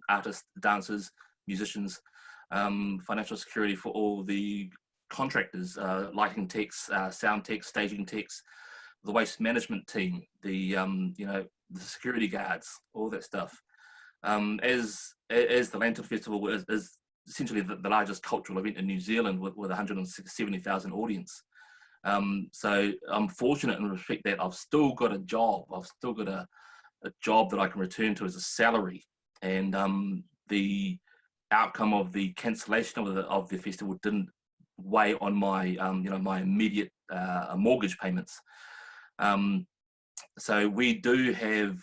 artists, dancers, musicians, financial security for all the contractors, lighting techs, sound techs, staging techs, the waste management team, the the security guards, all that stuff. As the Lantern Festival is essentially the largest cultural event in New Zealand with 170,000 audience. So I'm fortunate in the respect that I've still got a job. I've still got a job that I can return to as a salary. And the outcome of the cancellation of the festival didn't weigh on my my immediate mortgage payments. So we do have,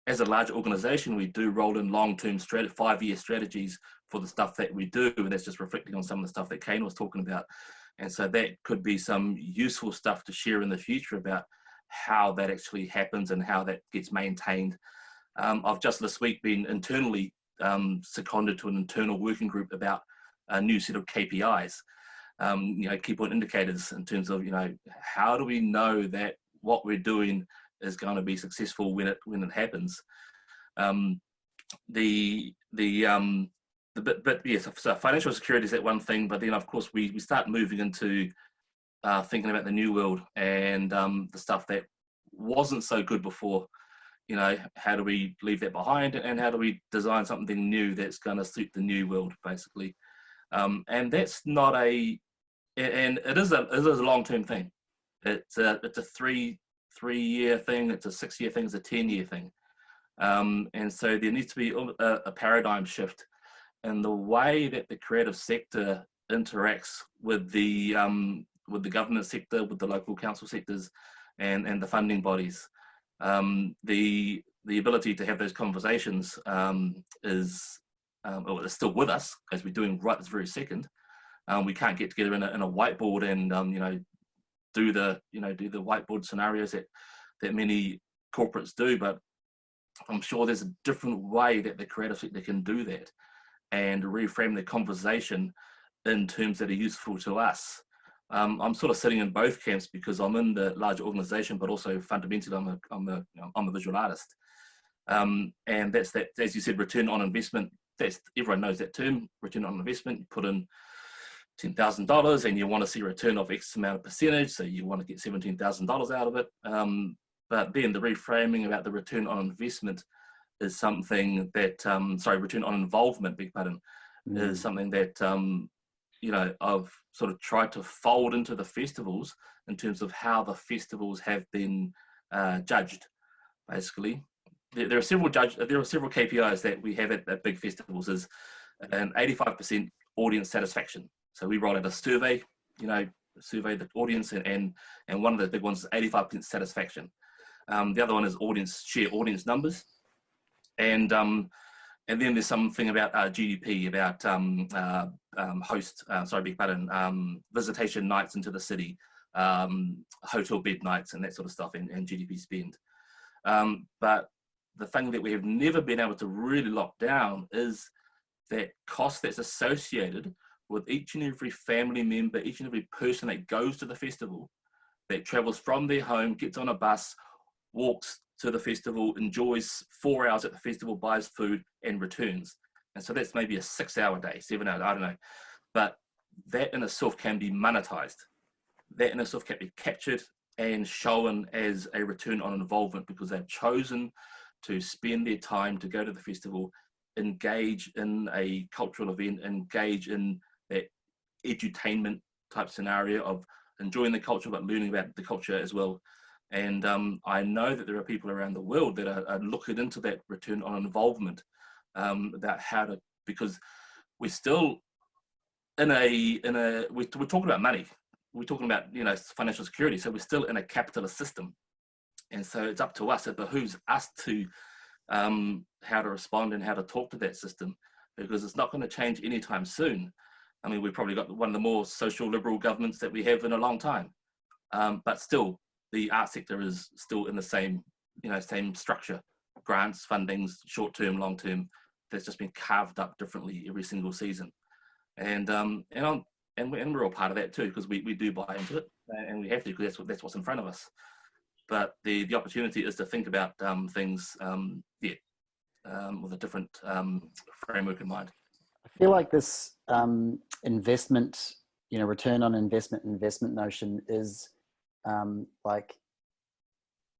as a large organization, we do roll in long-term 5-year strategies for the stuff that we do, and that's just reflecting on some of the stuff that Kane was talking about. And so that could be some useful stuff to share in the future about how that actually happens and how that gets maintained. I've just this week been internally seconded to an internal working group about a new set of KPIs, key point indicators in terms of, how do we know that what we're doing is going to be successful when it happens. Yes, so financial security is that one thing, but then of course we start moving into thinking about the new world and the stuff that wasn't so good before. How do we leave that behind, and how do we design something new that's going to suit the new world, basically? And that's not and it is a long-term thing. It's a 3-year thing, it's a 6-year thing, it's a 10-year thing. And so there needs to be a paradigm shift in the way that the creative sector interacts with the government sector, with the local council sectors, and the funding bodies. The ability to have those conversations is still with us, as we're doing right this very second. We can't get together in a whiteboard and do the whiteboard scenarios that many corporates do, but I'm sure there's a different way that the creative sector can do that and reframe the conversation in terms that are useful to us. I'm sort of sitting in both camps because I'm in the larger organization, but also fundamentally I'm a visual artist. And that's that, as you said, return on investment. Everyone knows that term, return on investment. You put in $10,000 and you want to see a return of X amount of percentage, so you want to get $17,000 out of it. But then the reframing about the return on investment is something that, return on involvement, beg pardon, is something that, I've sort of tried to fold into the festivals in terms of how the festivals have been judged, basically. There are several KPIs that we have at big festivals, is an 85% audience satisfaction. So we roll out a survey, survey the audience, and one of the big ones is 85% satisfaction. The other one is share audience numbers, and then there's something about GDP, about visitation nights into the city, hotel bed nights, and that sort of stuff, and GDP spend. But the thing that we have never been able to really lock down is that cost that's associated with each and every family member, each and every person that goes to the festival, that travels from their home, gets on a bus, walks to the festival, enjoys 4 hours at the festival, buys food, and returns. And so that's maybe a 6-hour day, 7 hours, I don't know. But that in itself can be monetized. That in itself can be captured and shown as a return on involvement, because they've chosen to spend their time to go to the festival, engage in a cultural event, engage in that edutainment type scenario of enjoying the culture but learning about the culture as well. And I know that there are people around the world that are looking into that return on involvement, about how to, because we're still we're talking about money, we're talking about financial security, so we're still in a capitalist system. And so it's up to us, it behooves us to how to respond and how to talk to that system, because it's not going to change anytime soon. I mean, we've probably got one of the more social liberal governments that we have in a long time, but still the art sector is still in the same structure, grants, fundings, short-term, long-term, that's just been carved up differently every single season. And we're all part of that too, because we do buy into it, and we have to, because that's what's in front of us. But the opportunity is to think about things with a different framework in mind. I feel like this investment, return on investment notion is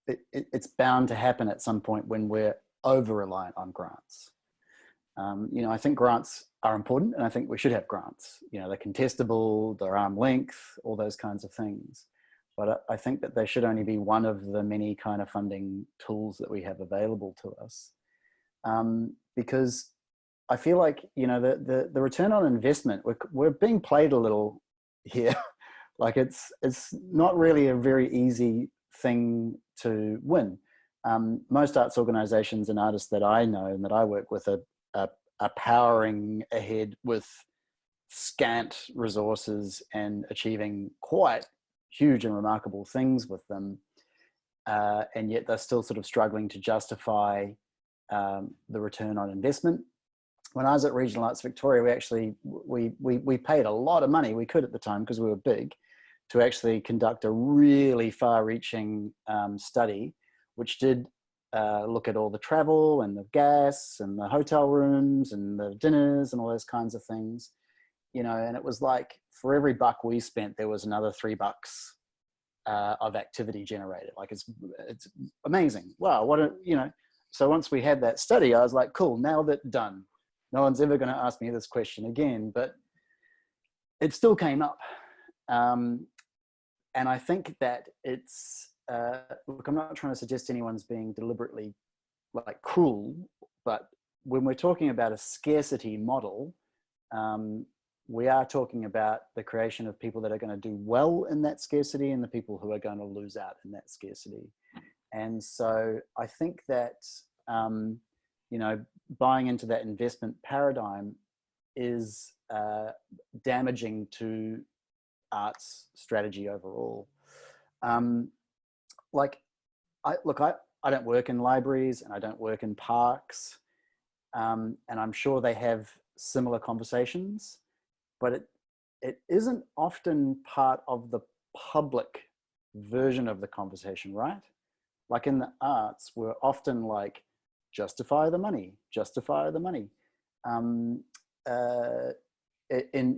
it's bound to happen at some point when we're over-reliant on grants. I think grants are important, and I think we should have grants. They're contestable, they're arm's length, all those kinds of things. But I think that they should only be one of the many kind of funding tools that we have available to us. Because I feel like, the return on investment, we're being played a little here. Like it's not really a very easy thing to win. Most arts organizations and artists that I know and that I work with are powering ahead with scant resources and achieving quite huge and remarkable things with them, and yet they're still sort of struggling to justify the return on investment. when I was at Regional Arts Victoria, we actually, we paid a lot of money, we could at the time because we were big, to actually conduct a really far-reaching study, which did look at all the travel and the gas and the hotel rooms and the dinners and all those kinds of things, you know, and it was like for every buck we spent, there was another $3 of activity generated. Like it's amazing. Wow, what a, you know. So once we had that study, I was like, cool, nailed it, done. No one's ever going to ask me this question again, but it still came up. And I think that it's, look, I'm not trying to suggest anyone's being deliberately like cruel, but when we're talking about a scarcity model, we are talking about the creation of people that are going to do well in that scarcity and the people who are going to lose out in that scarcity. And so I think that, you know, buying into that investment paradigm is damaging to arts strategy overall. Like, I don't work in libraries and I don't work in parks, and I'm sure they have similar conversations, but it isn't often part of the public version of the conversation, right? Like in the arts, we're often like, justify the money, justify the money. In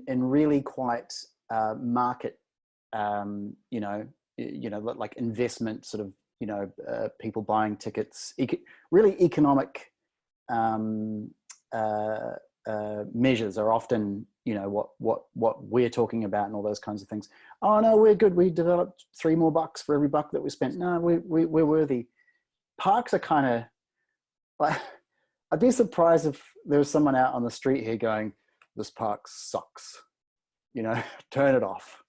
really quite market, you know, like investment sort of, you know, people buying tickets, really economic measures are often, you know, what we're talking about and all those kinds of things. Oh no, we're good. We developed $3 more for every buck that we spent. No, we're worthy. Parks are kind of like, I'd be surprised if there was someone out on the street here going, this park sucks, you know, turn it off.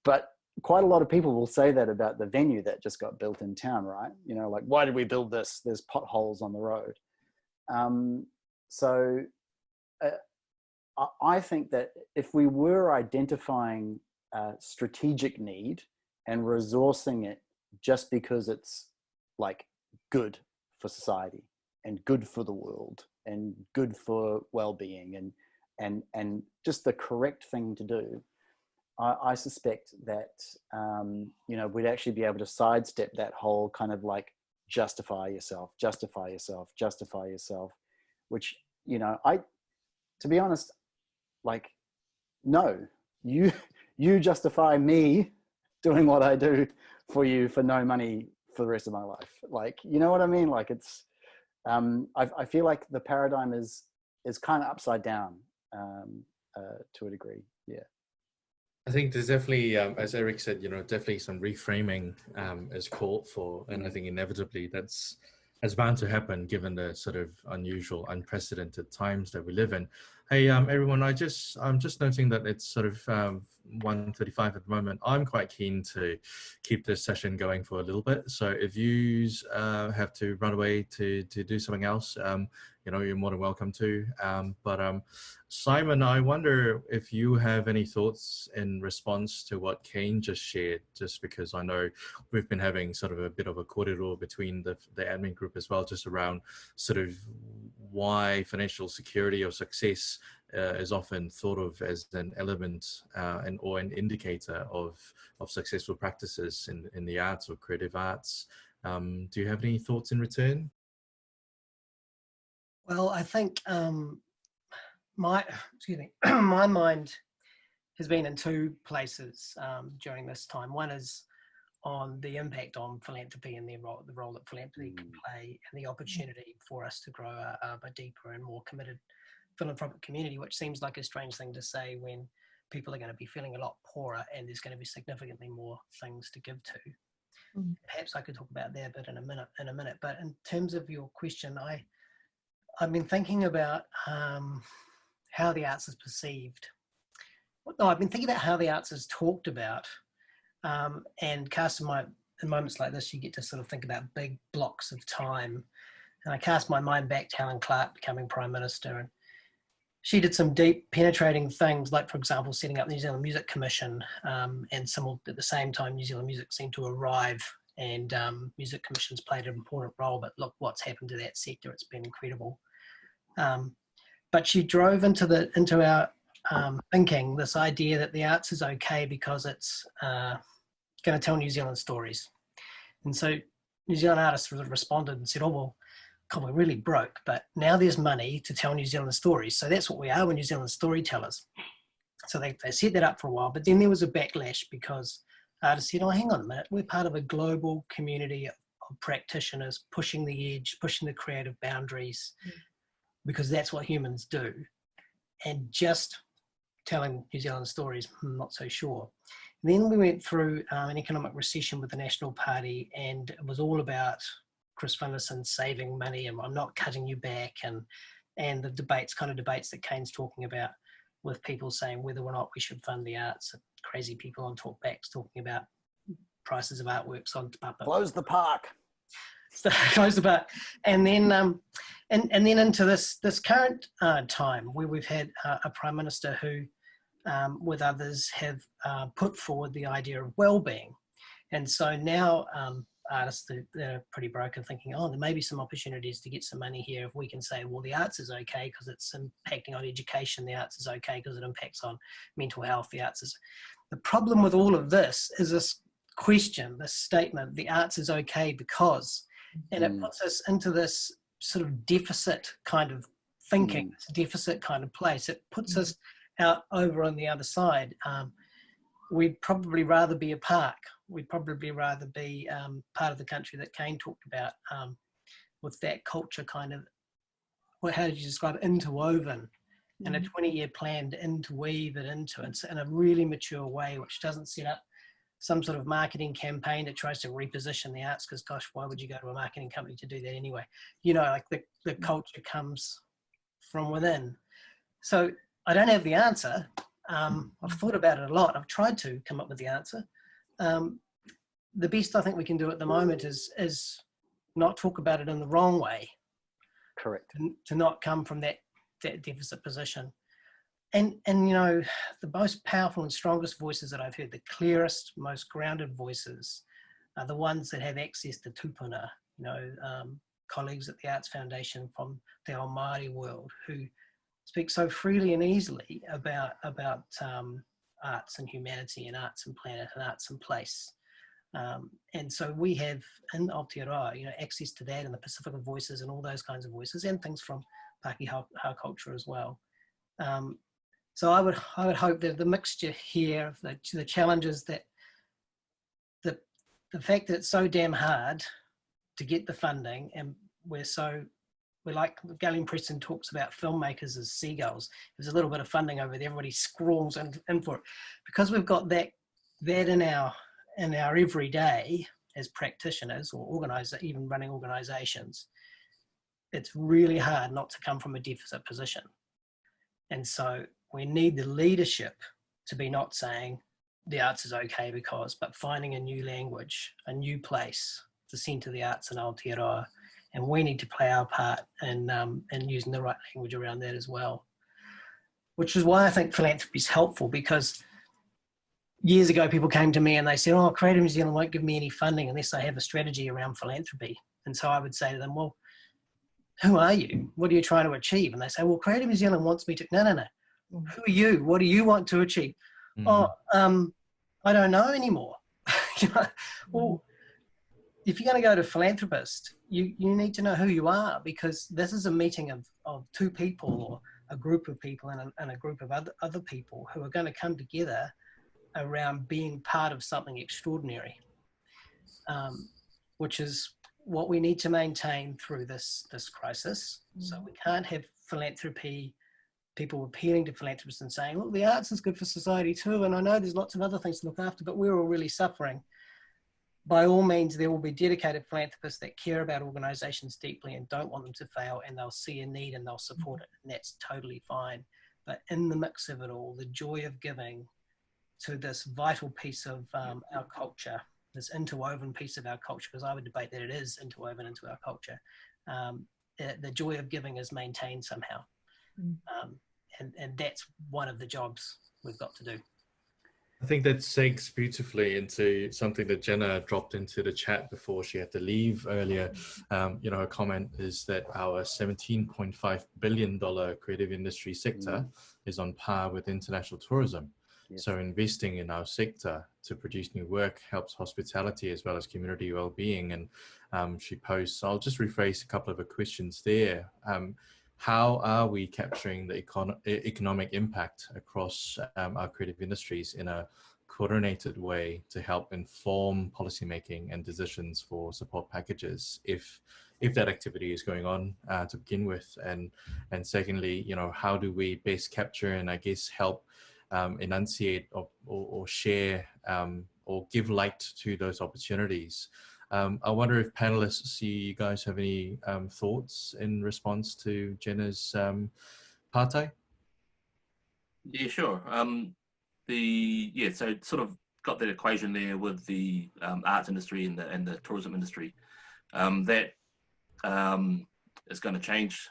But quite a lot of people will say that about the venue that just got built in town, right? You know, like, why did we build this? There's potholes on the road. So I think that if we were identifying strategic need and resourcing it just because it's like good for society and good for the world and good for well-being and just the correct thing to do, I suspect that, you know, we'd actually be able to sidestep that whole kind of like justify yourself, justify yourself, justify yourself, which, you know, to be honest, like, no, you justify me doing what I do for you for no money for the rest of my life. Like, you know what I mean? Like it's, I feel like the paradigm is kind of upside down to a degree. Yeah. I think there's definitely, as Eric said, you know, definitely some reframing is called for, and I think inevitably that's bound to happen given the sort of unusual, unprecedented times that we live in. Hey, everyone, I'm just noting that it's sort of 1:35 at the moment. I'm quite keen to keep this session going for a little bit. So if you have to run away to do something else, you know, you're more than welcome to. But Simon, I wonder if you have any thoughts in response to what Kane just shared, just because I know we've been having sort of a bit of a corridor between the admin group as well, just around sort of why financial security or success is often thought of as an element or an indicator of successful practices in the arts or creative arts. Do you have any thoughts in return? Well, I think my mind has been in two places during this time. One is on the impact on philanthropy and the role that philanthropy can play and the opportunity for us to grow a deeper and more committed philanthropic community, which seems like a strange thing to say when people are going to be feeling a lot poorer and there's going to be significantly more things to give to. Perhaps I could talk about that a bit in a minute. But in terms of your question, I've been thinking about how the arts is perceived. No, I've been thinking about how the arts is talked about, and in moments like this, you get to sort of think about big blocks of time. And I cast my mind back to Helen Clark becoming Prime Minister, and she did some deep, penetrating things, like, for example, setting up the New Zealand Music Commission, and at the same time, New Zealand music seemed to arrive, and music commissions played an important role. But look what's happened to that sector; it's been incredible. but she drove into our thinking this idea that the arts is okay because it's going to tell New Zealand stories. And so New Zealand artists responded and said, oh, well, God, we're really broke, but now there's money to tell New Zealand stories. So that's what we are, we're New Zealand storytellers. So they set that up for a while, but then there was a backlash because artists said, oh, hang on a minute, we're part of a global community of practitioners pushing the edge, pushing the creative boundaries, because that's what humans do. And just telling New Zealand stories, I'm not so sure. Then we went through an economic recession with the National Party, and it was all about Chris Finlayson saving money and I'm not cutting you back, and the debates that Kane's talking about, with people saying whether or not we should fund the arts, crazy people on talkbacks talking about prices of artworks on close the park. So, close the park, and then and then into this current time where we've had a prime minister who, with others, have put forward the idea of well-being, and so now artists that are pretty broke are thinking, oh, there may be some opportunities to get some money here if we can say, well, the arts is okay because it's impacting on education, the arts is okay because it impacts on mental health, the arts is. The problem with all of this is this question, this statement, the arts is okay because, and it puts us into this sort of deficit kind of thinking, deficit kind of place. It puts us out over on the other side. We'd probably rather be a park. We'd probably rather be part of the country that Kane talked about, with that culture kind of, well, how did you describe it, interwoven, and a 20-year plan to interweave it into it in a really mature way, which doesn't set up some sort of marketing campaign that tries to reposition the arts, because gosh, why would you go to a marketing company to do that anyway? You know, like the culture comes from within. So I don't have the answer. I've thought about it a lot. I've tried to come up with the answer. The best I think we can do at the moment is not talk about it in the wrong way. Correct. To not come from that deficit position. And you know, the most powerful and strongest voices that I've heard, the clearest, most grounded voices, are the ones that have access to tupuna, you know, colleagues at the Arts Foundation from the Ao Māori world who speak so freely and easily about arts and humanity and arts and planet and arts and place. And so we have in Aotearoa, you know, access to that and the Pacifica voices and all those kinds of voices and things from Pākehā culture as well. So I would hope that the mixture here, the challenges that the fact that it's so damn hard to get the funding, and we're like Gillian Preston talks about filmmakers as seagulls. There's a little bit of funding over there, everybody scrawls in for it. Because we've got that in our everyday as practitioners or organizers, even running organizations, it's really hard not to come from a deficit position. And so we need the leadership to be not saying the arts is okay because, but finding a new language, a new place to centre the arts in Aotearoa. And we need to play our part in using the right language around that as well. Which is why I think philanthropy is helpful, because years ago people came to me and they said, oh, Creative New Zealand won't give me any funding unless I have a strategy around philanthropy. And so I would say to them, well, who are you? What are you trying to achieve? And they say, well, Creative New Zealand wants me to, no. Who are you? What do you want to achieve? Oh, I don't know anymore. Well, if you're going to go to philanthropist, you need to know who you are, because this is a meeting of two people or a group of people and a group of other people who are going to come together around being part of something extraordinary, which is what we need to maintain through this crisis. So we can't have philanthropy, people appealing to philanthropists and saying, look, the arts is good for society too, and I know there's lots of other things to look after, but we're all really suffering. By all means, there will be dedicated philanthropists that care about organisations deeply and don't want them to fail, and they'll see a need and they'll support it, and that's totally fine. But in the mix of it all, the joy of giving to this vital piece of our culture, this interwoven piece of our culture, because I would debate that it is interwoven into our culture, the joy of giving is maintained somehow. And that's one of the jobs we've got to do. I think that segues beautifully into something that Jenna dropped into the chat before she had to leave earlier. You know, her comment is that our $17.5 billion creative industry sector is on par with international tourism. Yes. So investing in our sector to produce new work helps hospitality as well as community well-being. And she posts, I'll just rephrase a couple of the questions there. How are we capturing the economic impact across our creative industries in a coordinated way to help inform policymaking and decisions for support packages, if that activity is going on to begin with? And secondly, you know, how do we best capture and I guess help enunciate or share or give light to those opportunities? I wonder if panelists, you guys have any thoughts in response to Jenna's partai? Yeah, sure. So sort of got that equation there with the arts industry and the tourism industry. That is going to change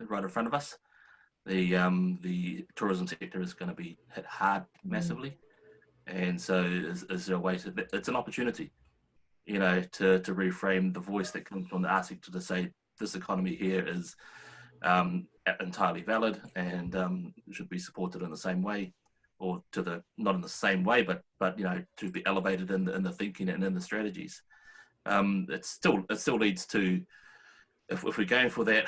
right in front of us. The tourism sector is going to be hit hard massively, and so is there a way to? It's an opportunity, you know, to reframe the voice that comes from the arts sector to say this economy here is entirely valid and should be supported in the same way, or not in the same way, but you know, to be elevated in the thinking and in the strategies. It still leads to, if we're going for that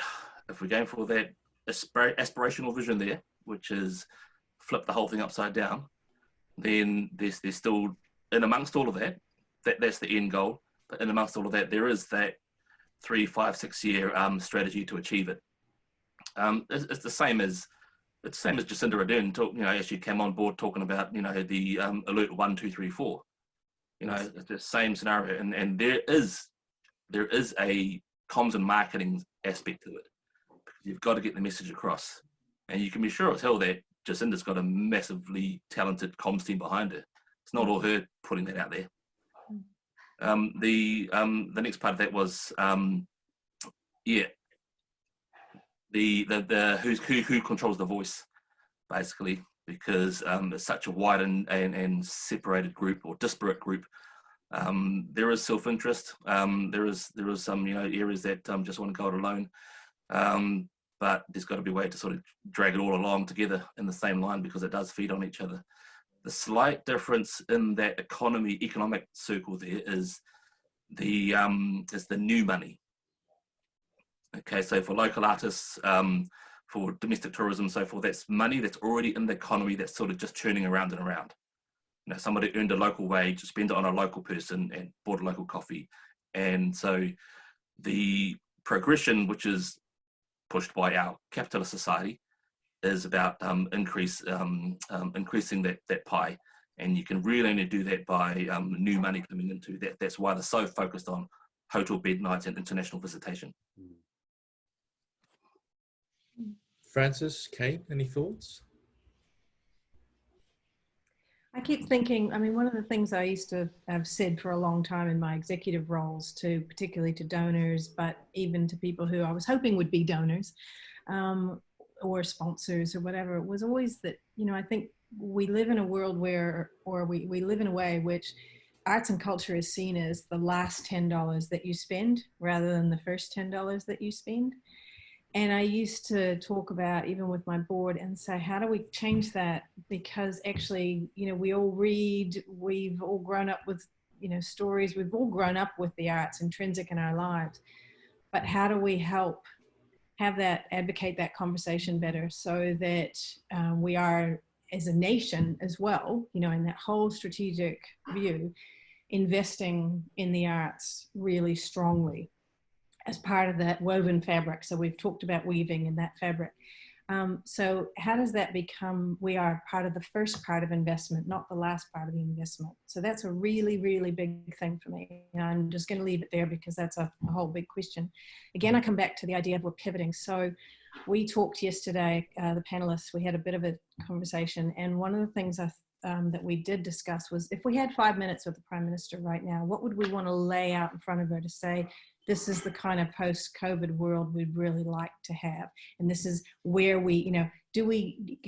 aspirational vision there, which is flip the whole thing upside down, then there's still, in amongst all of that's the end goal, but in amongst all of that there is that 3, 5, 6 year strategy to achieve it. It's the same as Jacinda Ardern you know, as she came on board talking about, you know, the alert 1, 2, 3, 4. You know, it's the same scenario, and there is a comms and marketing aspect to it. You've got to get the message across, and you can be sure as hell that Jacinda's got a massively talented comms team behind her. It's not all her putting that out there. The next part of that was who controls the voice, basically, because it's such a wide and separated group or disparate group. There is self-interest. There is some, you know, areas that just want to go it alone. But there's got to be a way to sort of drag it all along together in the same line, because it does feed on each other. The slight difference in that economic circle there is the new money. Okay, so for local artists, for domestic tourism, so forth, that's money that's already in the economy that's sort of just churning around and around. You know, somebody earned a local wage, spent it on a local person, and bought a local coffee. And so the progression, which is pushed by our capitalist society, is about increasing that pie. And you can really only do that by new money coming into that. That's why they're so focused on hotel bed nights and international visitation. Francis, Kane, any thoughts? I keep thinking, I mean, one of the things I used to have said for a long time in my executive roles, particularly to donors, but even to people who I was hoping would be donors or sponsors or whatever, was always that, you know, I think we live in a world where, or we live in a way which arts and culture is seen as the last $10 that you spend rather than the first $10 that you spend. And I used to talk about, even with my board, and say, how do we change that? Because actually, you know, we all read, we've all grown up with, you know, stories, we've all grown up with the arts intrinsic in our lives. But how do we help have that, advocate that conversation better so that we are, as a nation as well, you know, in that whole strategic view, investing in the arts really strongly as part of that woven fabric. So we've talked about weaving in that fabric. So how does that become, we are part of the first part of investment, not the last part of the investment. So that's a really, really big thing for me. And I'm just going to leave it there because that's a whole big question. Again, I come back to the idea of we're pivoting. So we talked yesterday, the panelists, we had a bit of a conversation. And one of the things that we did discuss was, if we had 5 minutes with the Prime Minister right now, what would we want to lay out in front of her to say, this is the kind of post-COVID world we'd really like to have. And this is where we, you know,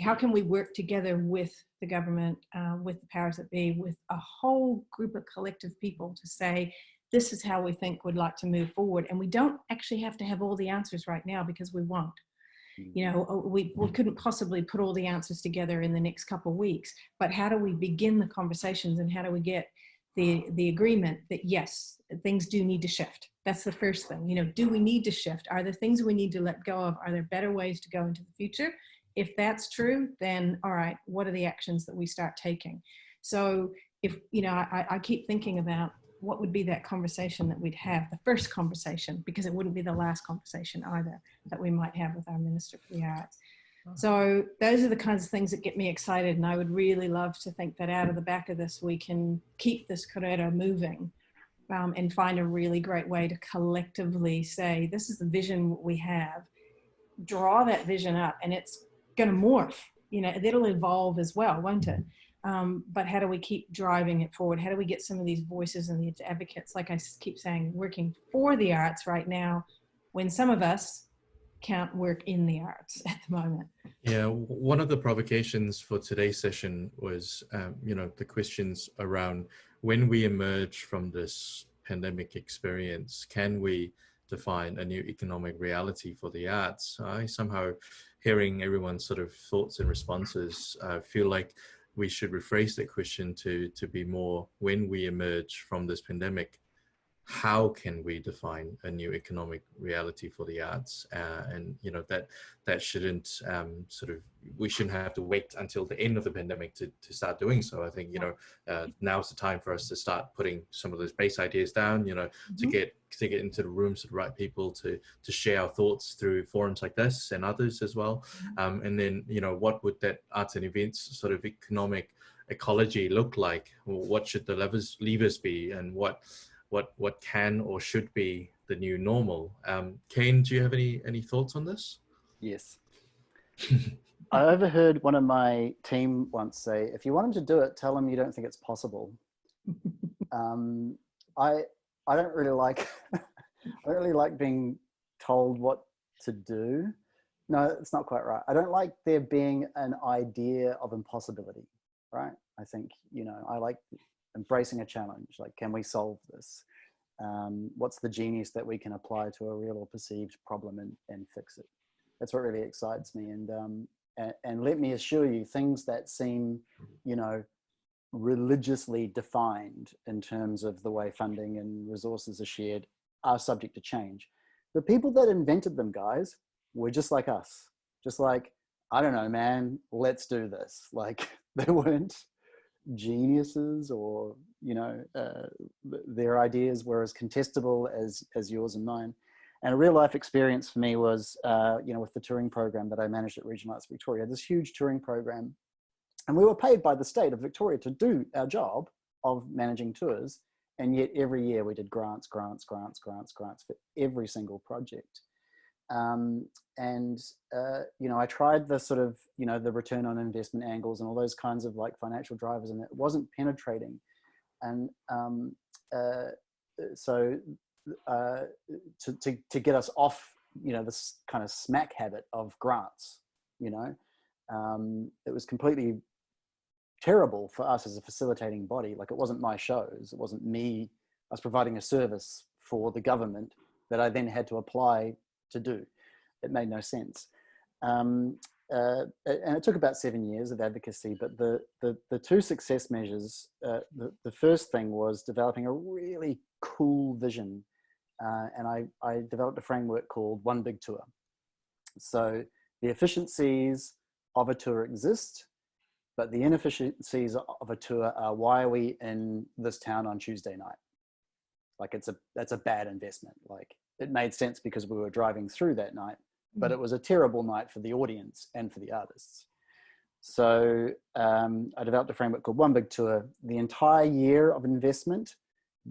how can we work together with the government, with the powers that be, with a whole group of collective people to say, this is how we think we'd like to move forward. And we don't actually have to have all the answers right now, because we won't. You know, we couldn't possibly put all the answers together in the next couple of weeks, but how do we begin the conversations, and how do we get the agreement that yes, things do need to shift? That's the first thing. You know, do we need to shift? Are there things we need to let go of? Are there better ways to go into the future? If that's true, then all right, what are the actions that we start taking? So if, you know, I keep thinking about what would be that conversation that we'd have, the first conversation, because it wouldn't be the last conversation either that we might have with our Minister for the Arts. So those are the kinds of things that get me excited, and I would really love to think that out of the back of this we can keep this kōrero moving, and find a really great way to collectively say, this is the vision we have, draw that vision up, and it's going to morph, you know, it'll evolve as well, won't it? But how do we keep driving it forward? How do we get some of these voices and these advocates, like I keep saying, working for the arts right now, when some of us can't work in the arts at the moment? Yeah, one of the provocations for today's session was, you know, the questions around when we emerge from this pandemic experience, can we define a new economic reality for the arts? I somehow, hearing everyone's sort of thoughts and responses, feel like we should rephrase that question to be more, when we emerge from this pandemic, how can we define a new economic reality for the arts? And you know, that shouldn't sort of, we shouldn't have to wait until the end of the pandemic to start doing so. I think, you know, now's the time for us to start putting some of those base ideas down, you know, to get into the rooms with the right people to share our thoughts through forums like this and others as well. And then, you know, what would that arts and events sort of economic ecology look like? What should the levers be, and what can or should be the new normal? Kane, do you have any thoughts on this? Yes. I overheard one of my team once say, if you want them to do it, tell them you don't think it's possible. I don't really like I don't really like being told what to do. No, it's not quite right. I don't like there being an idea of impossibility, right? I think, you know, I like embracing a challenge, like, can we solve this? What's the genius that we can apply to a real or perceived problem and fix it? That's what really excites me. And let me assure you, things that seem, you know, religiously defined in terms of the way funding and resources are shared are subject to change. The people that invented them, guys, were just like us. Just like, I don't know, man, let's do this. Like, they weren't geniuses, or, you know, their ideas were as contestable as yours and mine. And a real life experience for me was, you know, with the touring program that I managed at Regional Arts Victoria, this huge touring program. And we were paid by the state of Victoria to do our job of managing tours. And yet every year we did grants for every single project. You know, I tried the sort of, you know, the return on investment angles and all those kinds of like financial drivers, and it wasn't penetrating. And to get us off, you know, this kind of smack habit of grants, you know, it was completely terrible for us as a facilitating body. Like, it wasn't my shows, it wasn't me. I was providing a service for the government that I then had to apply to do. It made no sense. And it took about 7 years of advocacy, but the two success measures, the first thing was developing a really cool vision. And I developed a framework called One Big Tour. So the efficiencies of a tour exist, but the inefficiencies of a tour are, why are we in this town on Tuesday night? Like, that's a bad investment. Like, it made sense because we were driving through that night, but it was a terrible night for the audience and for the artists. So I developed a framework called One Big Tour. The entire year of investment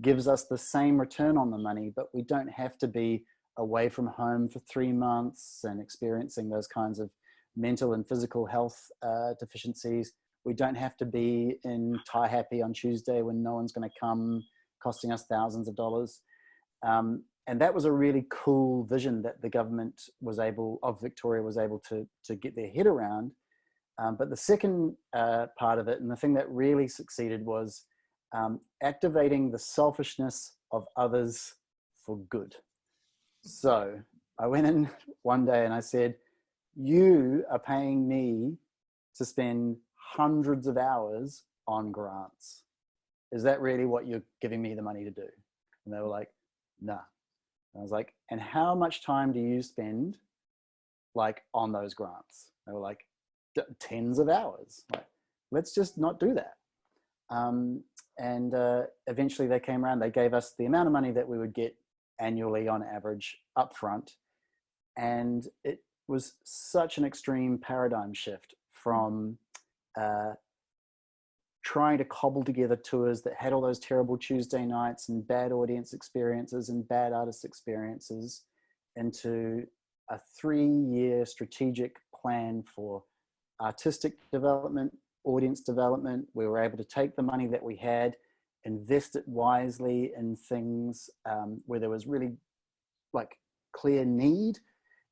gives us the same return on the money, but we don't have to be away from home for 3 months and experiencing those kinds of mental and physical health deficiencies. We don't have to be in Taihape on Tuesday when no one's going to come, costing us thousands of dollars. and that was a really cool vision that the government of Victoria was able to get their head around. But the second part of it, and the thing that really succeeded, was activating the selfishness of others for good. So I went in one day and I said, you are paying me to spend hundreds of hours on grants. Is that really what you're giving me the money to do? And they were like, nah. And I was like, and how much time do you spend like on those grants? They were like, tens of hours. Like, let's just not do that. And eventually they came around, they gave us the amount of money that we would get annually on average upfront. And it was such an extreme paradigm shift from trying to cobble together tours that had all those terrible Tuesday nights and bad audience experiences and bad artist experiences into a 3-year strategic plan for artistic development, audience development. We were able to take the money that we had, invest it wisely in things where there was really like clear need.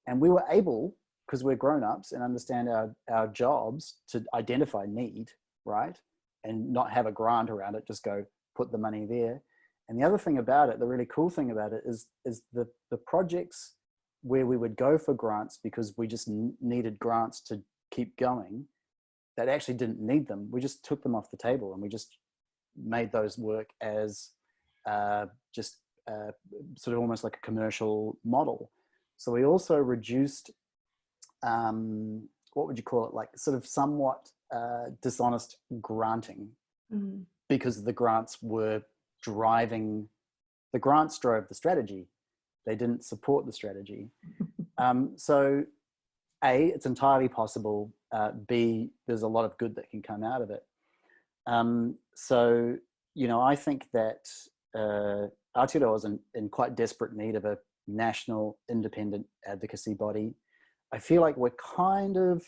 And we were able, because we're grown-ups and understand our jobs, to identify need, right? And not have a grant around it, just go put the money there. And the other thing about it, the really cool thing about it is the projects where we would go for grants because we just needed grants to keep going, that actually didn't need them. We just took them off the table and we just made those work as sort of almost like a commercial model. So we also reduced, what would you call it? Like sort of somewhat dishonest granting, because the grants were driving, the grants drove the strategy. They didn't support the strategy. So A, it's entirely possible. B, there's a lot of good that can come out of it. So, you know, I think that Aotearoa is in quite desperate need of a national independent advocacy body. I feel like we're kind of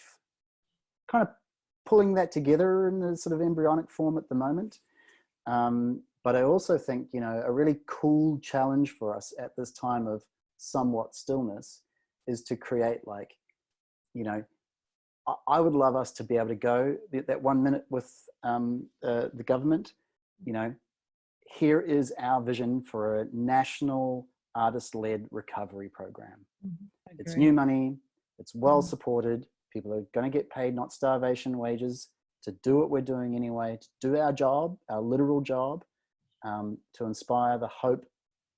pulling that together in a sort of embryonic form at the moment. But I also think, you know, a really cool challenge for us at this time of somewhat stillness is to create, like, you know, I would love us to be able to go that 1 minute with the government, you know, here is our vision for a national artist-led recovery program. It's new money, it's well supported, people are going to get paid not starvation wages to do what we're doing anyway, to do our job, our literal job, to inspire the hope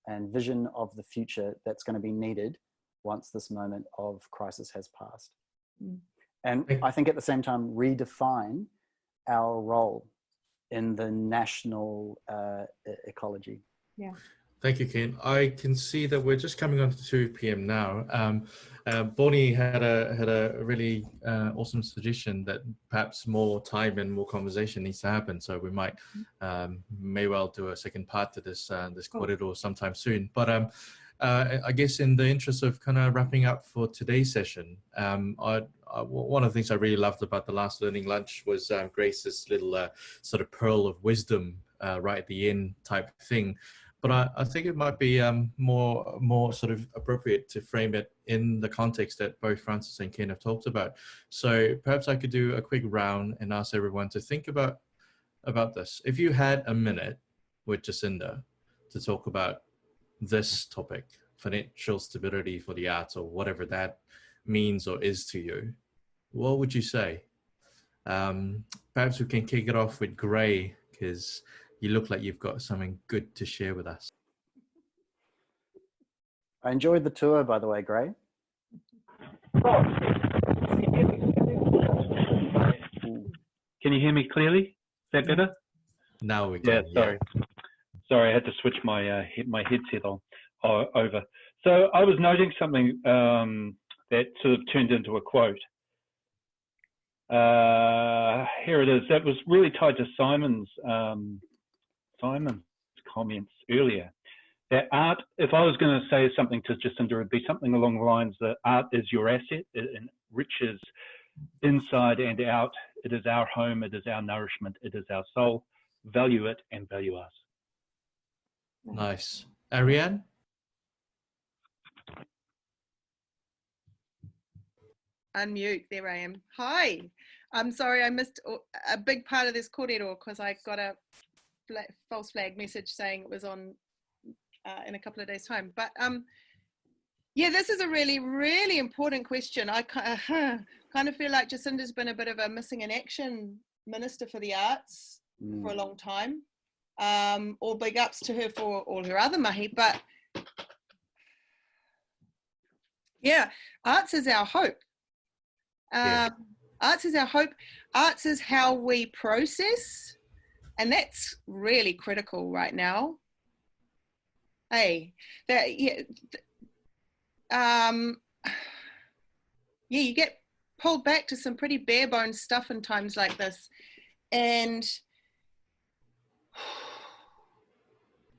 and vision of the future that's going to be needed once this moment of crisis has passed. And I think at the same time, redefine our role in the national ecology. Yeah. Thank you, Kane. I can see that we're just coming on to 2 p.m. now. Bonnie had a really awesome suggestion that perhaps more time and more conversation needs to happen. So we might may well do a second part to this this corridor sometime soon. But I guess in the interest of kind of wrapping up for today's session, one of the things I really loved about the last learning lunch was Grace's little sort of pearl of wisdom right at the end type thing. But I think it might be more sort of appropriate to frame it in the context that both Francis and Kane have talked about. So perhaps I could do a quick round and ask everyone to think about this. If you had a minute with Jacinda to talk about this topic, financial stability for the arts, or whatever that means or is to you, what would you say? Perhaps we can kick it off with Gray, because you look like you've got something good to share with us. I enjoyed the tour, by the way, Gray. Can you hear me clearly? Is that better? Now we can. Yeah, sorry. Sorry, I had to switch my my headset over. So I was noting something that sort of turned into a quote. Here it is. That was really tied to Simon's comments earlier. That art, if I was going to say something to Jacinda, it would be something along the lines that art is your asset. It enriches inside and out. It is our home. It is our nourishment. It is our soul. Value it and value us. Nice. Ariane? unmute. There I am. Hi. I'm sorry I missed a big part of this kōrero because I got a false flag message saying it was on in a couple of days' time. But yeah, this is a really, really important question. I kind of feel like Jacinda's been a bit of a missing in action minister for the arts for a long time. All big ups to her for all her other mahi, but yeah, arts is our hope. Arts is our hope. Arts is how we process, and that's really critical right now. Hey, you get pulled back to some pretty bare bones stuff in times like this, and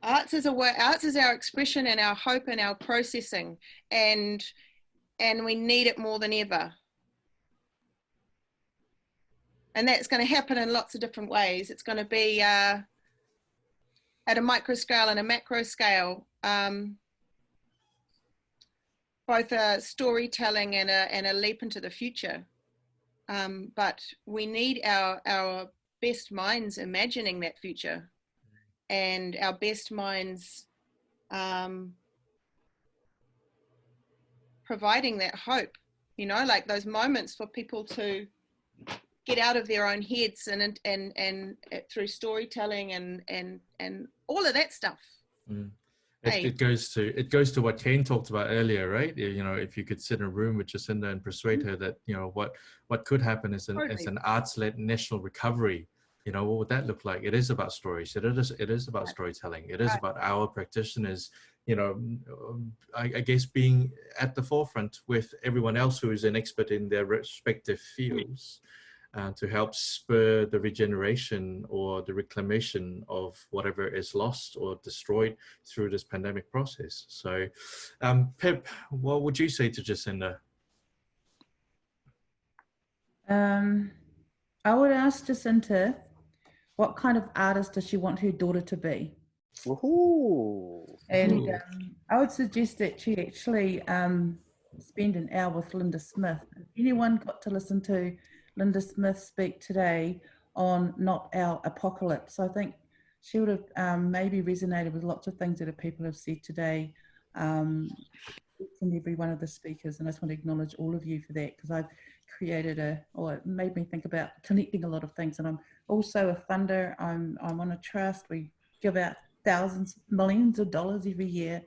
arts is our expression and our hope and our processing, and we need it more than ever. And that's going to happen in lots of different ways. It's going to be at a micro scale and a macro scale, both a storytelling and a leap into the future. But we need our best minds imagining that future, and our best minds providing that hope, you know, like those moments for people to get out of their own heads and through storytelling and all of that stuff. It goes to what Kane talked about earlier, right? You know, if you could sit in a room with Jacinda and persuade her that, you know, what could happen is an arts-led national recovery. You know, what would that look like? It is about stories. It is about storytelling. It is about our practitioners, you know, I guess being at the forefront with everyone else who is an expert in their respective fields. To help spur the regeneration or the reclamation of whatever is lost or destroyed through this pandemic process. So, Pip, what would you say to Jacinda? I would ask Jacinda, what kind of artist does she want her daughter to be? And I would suggest that she actually spend an hour with Linda Smith. If anyone got to listen to Linda Smith speak today on Not Our Apocalypse, I think she would have maybe resonated with lots of things that people have said today from every one of the speakers. And I just want to acknowledge all of you for that, because I've created it made me think about connecting a lot of things. And I'm also a funder. I'm on a trust. We give out thousands, millions of dollars every year.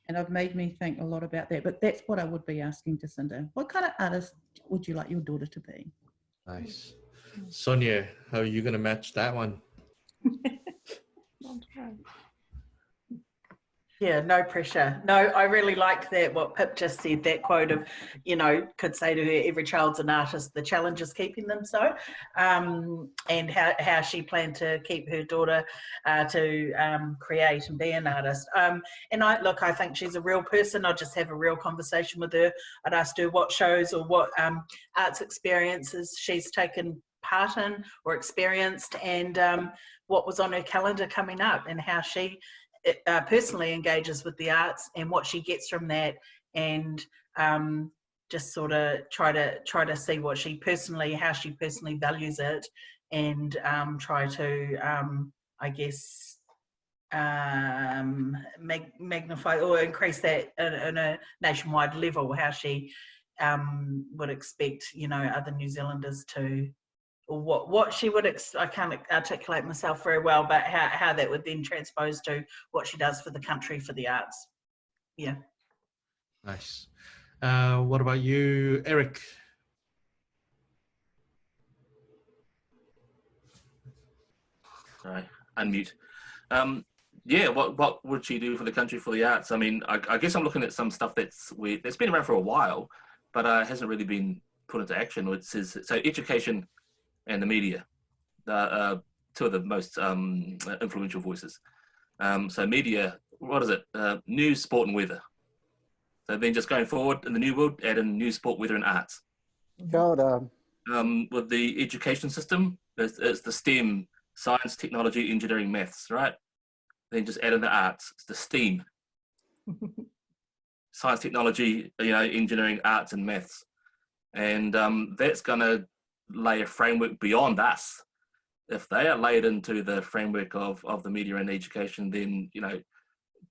And I've made me think a lot about that. But that's what I would be asking Jacinda. What kind of artist would you like your daughter to be? Nice. Sonia, how are you going to match that one? Yeah, no pressure. No, I really like that, what Pip just said, that quote of, you know, could say to her, every child's an artist, the challenge is keeping them so, and how she planned to keep her daughter to create and be an artist. And I think she's a real person. I'll just have a real conversation with her. I'd ask her what shows or what arts experiences she's taken part in or experienced, and what was on her calendar coming up, and how she personally engages with the arts and what she gets from that, and just sort of try to see what she personally, how she personally values it, and try to I guess magnify or increase that in a nationwide level, how she would expect, you know, other New Zealanders to, or what she would, I can't articulate myself very well, but how that would then transpose to what she does for the country, for the arts. Yeah. Nice. What about you, Eric? Sorry, unmute. Yeah, what would she do for the country, for the arts? I mean, I guess I'm looking at some stuff that's been around for a while, but hasn't really been put into action. It says, so education and the media, two of the most influential voices. So media, what is it? News, sport and weather. So then just going forward in the new world, add in news, sport, weather and arts. With the education system, it's the STEM, science, technology, engineering, maths, right? Then just add in the arts, it's the STEAM. Science, technology, you know, engineering, arts and maths. And that's going to lay a framework beyond us. If they are laid into the framework of the media and education, then, you know,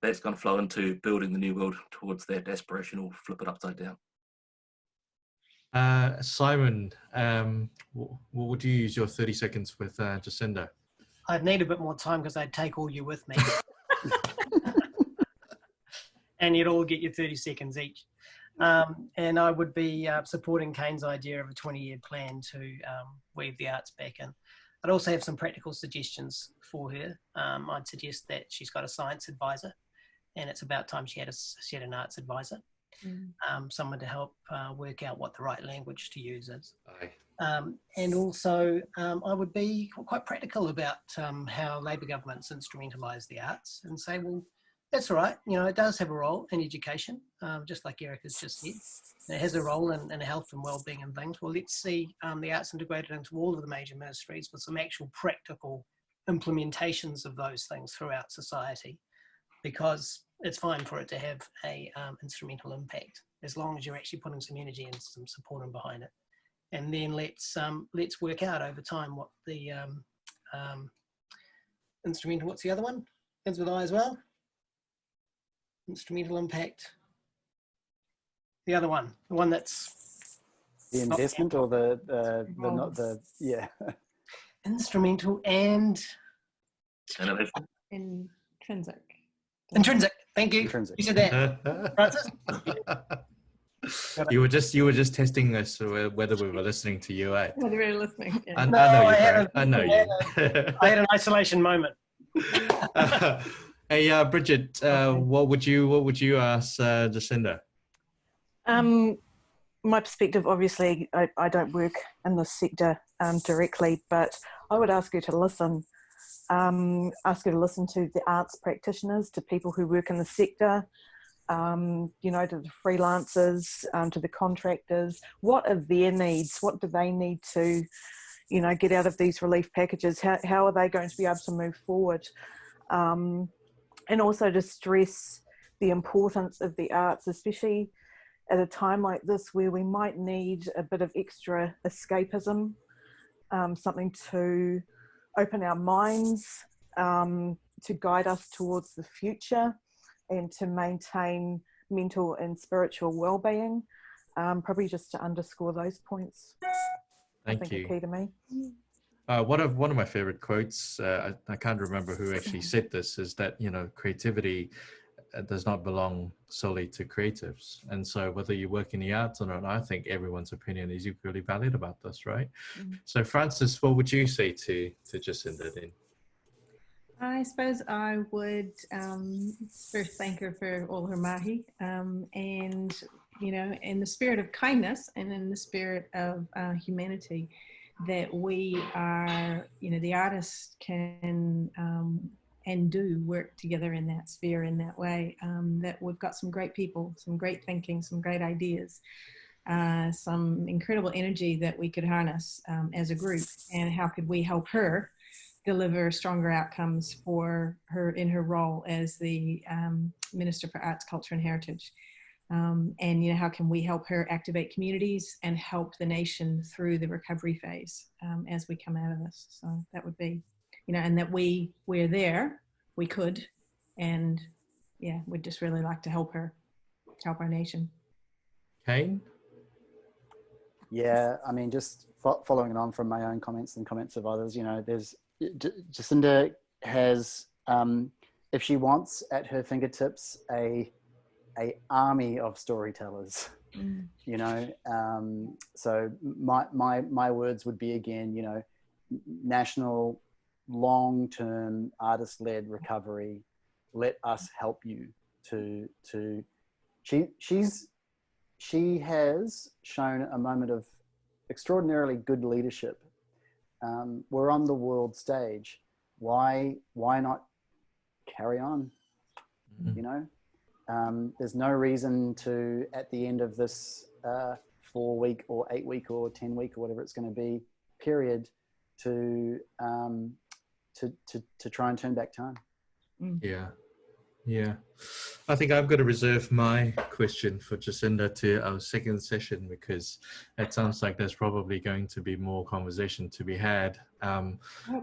that's going to flow into building the new world towards that aspirational flip it upside down. Simon, would you use your 30 seconds with Jacinda? I'd need a bit more time because I'd take all you with me. And you'd all get your 30 seconds each. And I would be supporting Kane's idea of a 20-year plan to weave the arts back in. I'd also have some practical suggestions for her. I'd suggest that she's got a science advisor, and it's about time she had an arts advisor. Someone to help work out what the right language to use is. And also, I would be quite practical about how Labour governments instrumentalise the arts and say, well, that's all right, you know, it does have a role in education, just like Eric has just said. It has a role in health and wellbeing and things. Well, let's see the arts integrated into all of the major ministries with some actual practical implementations of those things throughout society, because it's fine for it to have a instrumental impact as long as you're actually putting some energy and some support in behind it. And then let's work out over time what the instrumental, what's the other one? Ends with I as well. Instrumental impact. The other one, the one that's the investment or yeah. Instrumental and innovation. Intrinsic. Thank you. Intrinsic. You said that, Francis. You were just testing us whether we were listening to you, eh? Whether we were listening. Yeah. I know you, Brad. I know you. I had an isolation moment. Hey, Bridget, what would you ask Jacinda? My perspective, obviously, I don't work in this sector directly, but I would ask her to listen. Ask her to listen to the arts practitioners, to people who work in the sector, you know, to the freelancers, to the contractors. What are their needs? What do they need to, you know, get out of these relief packages? How are they going to be able to move forward? And also to stress the importance of the arts, especially at a time like this where we might need a bit of extra escapism, something to open our minds, to guide us towards the future and to maintain mental and spiritual well-being. Probably just to underscore those points. Thank I think you. are key to me. One of my favorite quotes, I can't remember who actually said this, is that, you know, creativity does not belong solely to creatives. And so whether you work in the arts or not, I think everyone's opinion is equally valid about this, right? So Francis, what would you say to Jacinda then? I suppose I would first thank her for all her mahi, and, you know, in the spirit of kindness and in the spirit of humanity, that we are, you know, the artists can and do work together in that sphere in that way, that we've got some great people, some great thinking, some great ideas, some incredible energy that we could harness as a group. And how could we help her deliver stronger outcomes for her in her role as the Minister for Arts, Culture and Heritage? And, you know, how can we help her activate communities and help the nation through the recovery phase as we come out of this? So that would be, you know, and that we're there, we could, and yeah, we'd just really like to help her, help our nation. Kane? Yeah, I mean, just following on from my own comments and comments of others, you know, there's Jacinda has, if she wants at her fingertips, a army of storytellers, you know. So my words would be, again, you know, national long-term artist-led recovery. Let us help you to she has shown a moment of extraordinarily good leadership. We're on the world stage. Why not carry on? You know, there's no reason to, at the end of this 4-week or 8-week or 10-week or whatever it's going to be period, to try and turn back time. Yeah. Yeah, I think I've got to reserve my question for Jacinda to our second session, because it sounds like there's probably going to be more conversation to be had.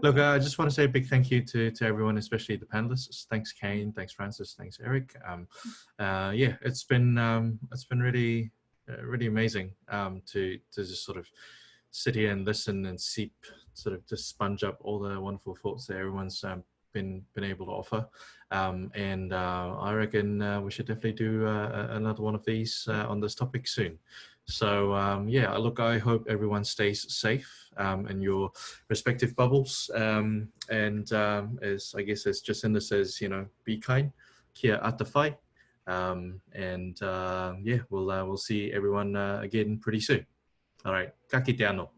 Look, I just want to say a big thank you to everyone, especially the panelists. Thanks, Kane. Thanks, Francis. Thanks, Eric. Yeah, it's been really really amazing to just sort of sit here and listen and seep, sort of just sponge up all the wonderful thoughts that everyone's been able to offer. And I reckon we should definitely do another one of these on this topic soon. So yeah, look, I hope everyone stays safe in your respective bubbles. And as I guess as Jacinda says, you know, be kind, kia atawhai. And yeah, we'll see everyone again pretty soon. All right, ka kite anō.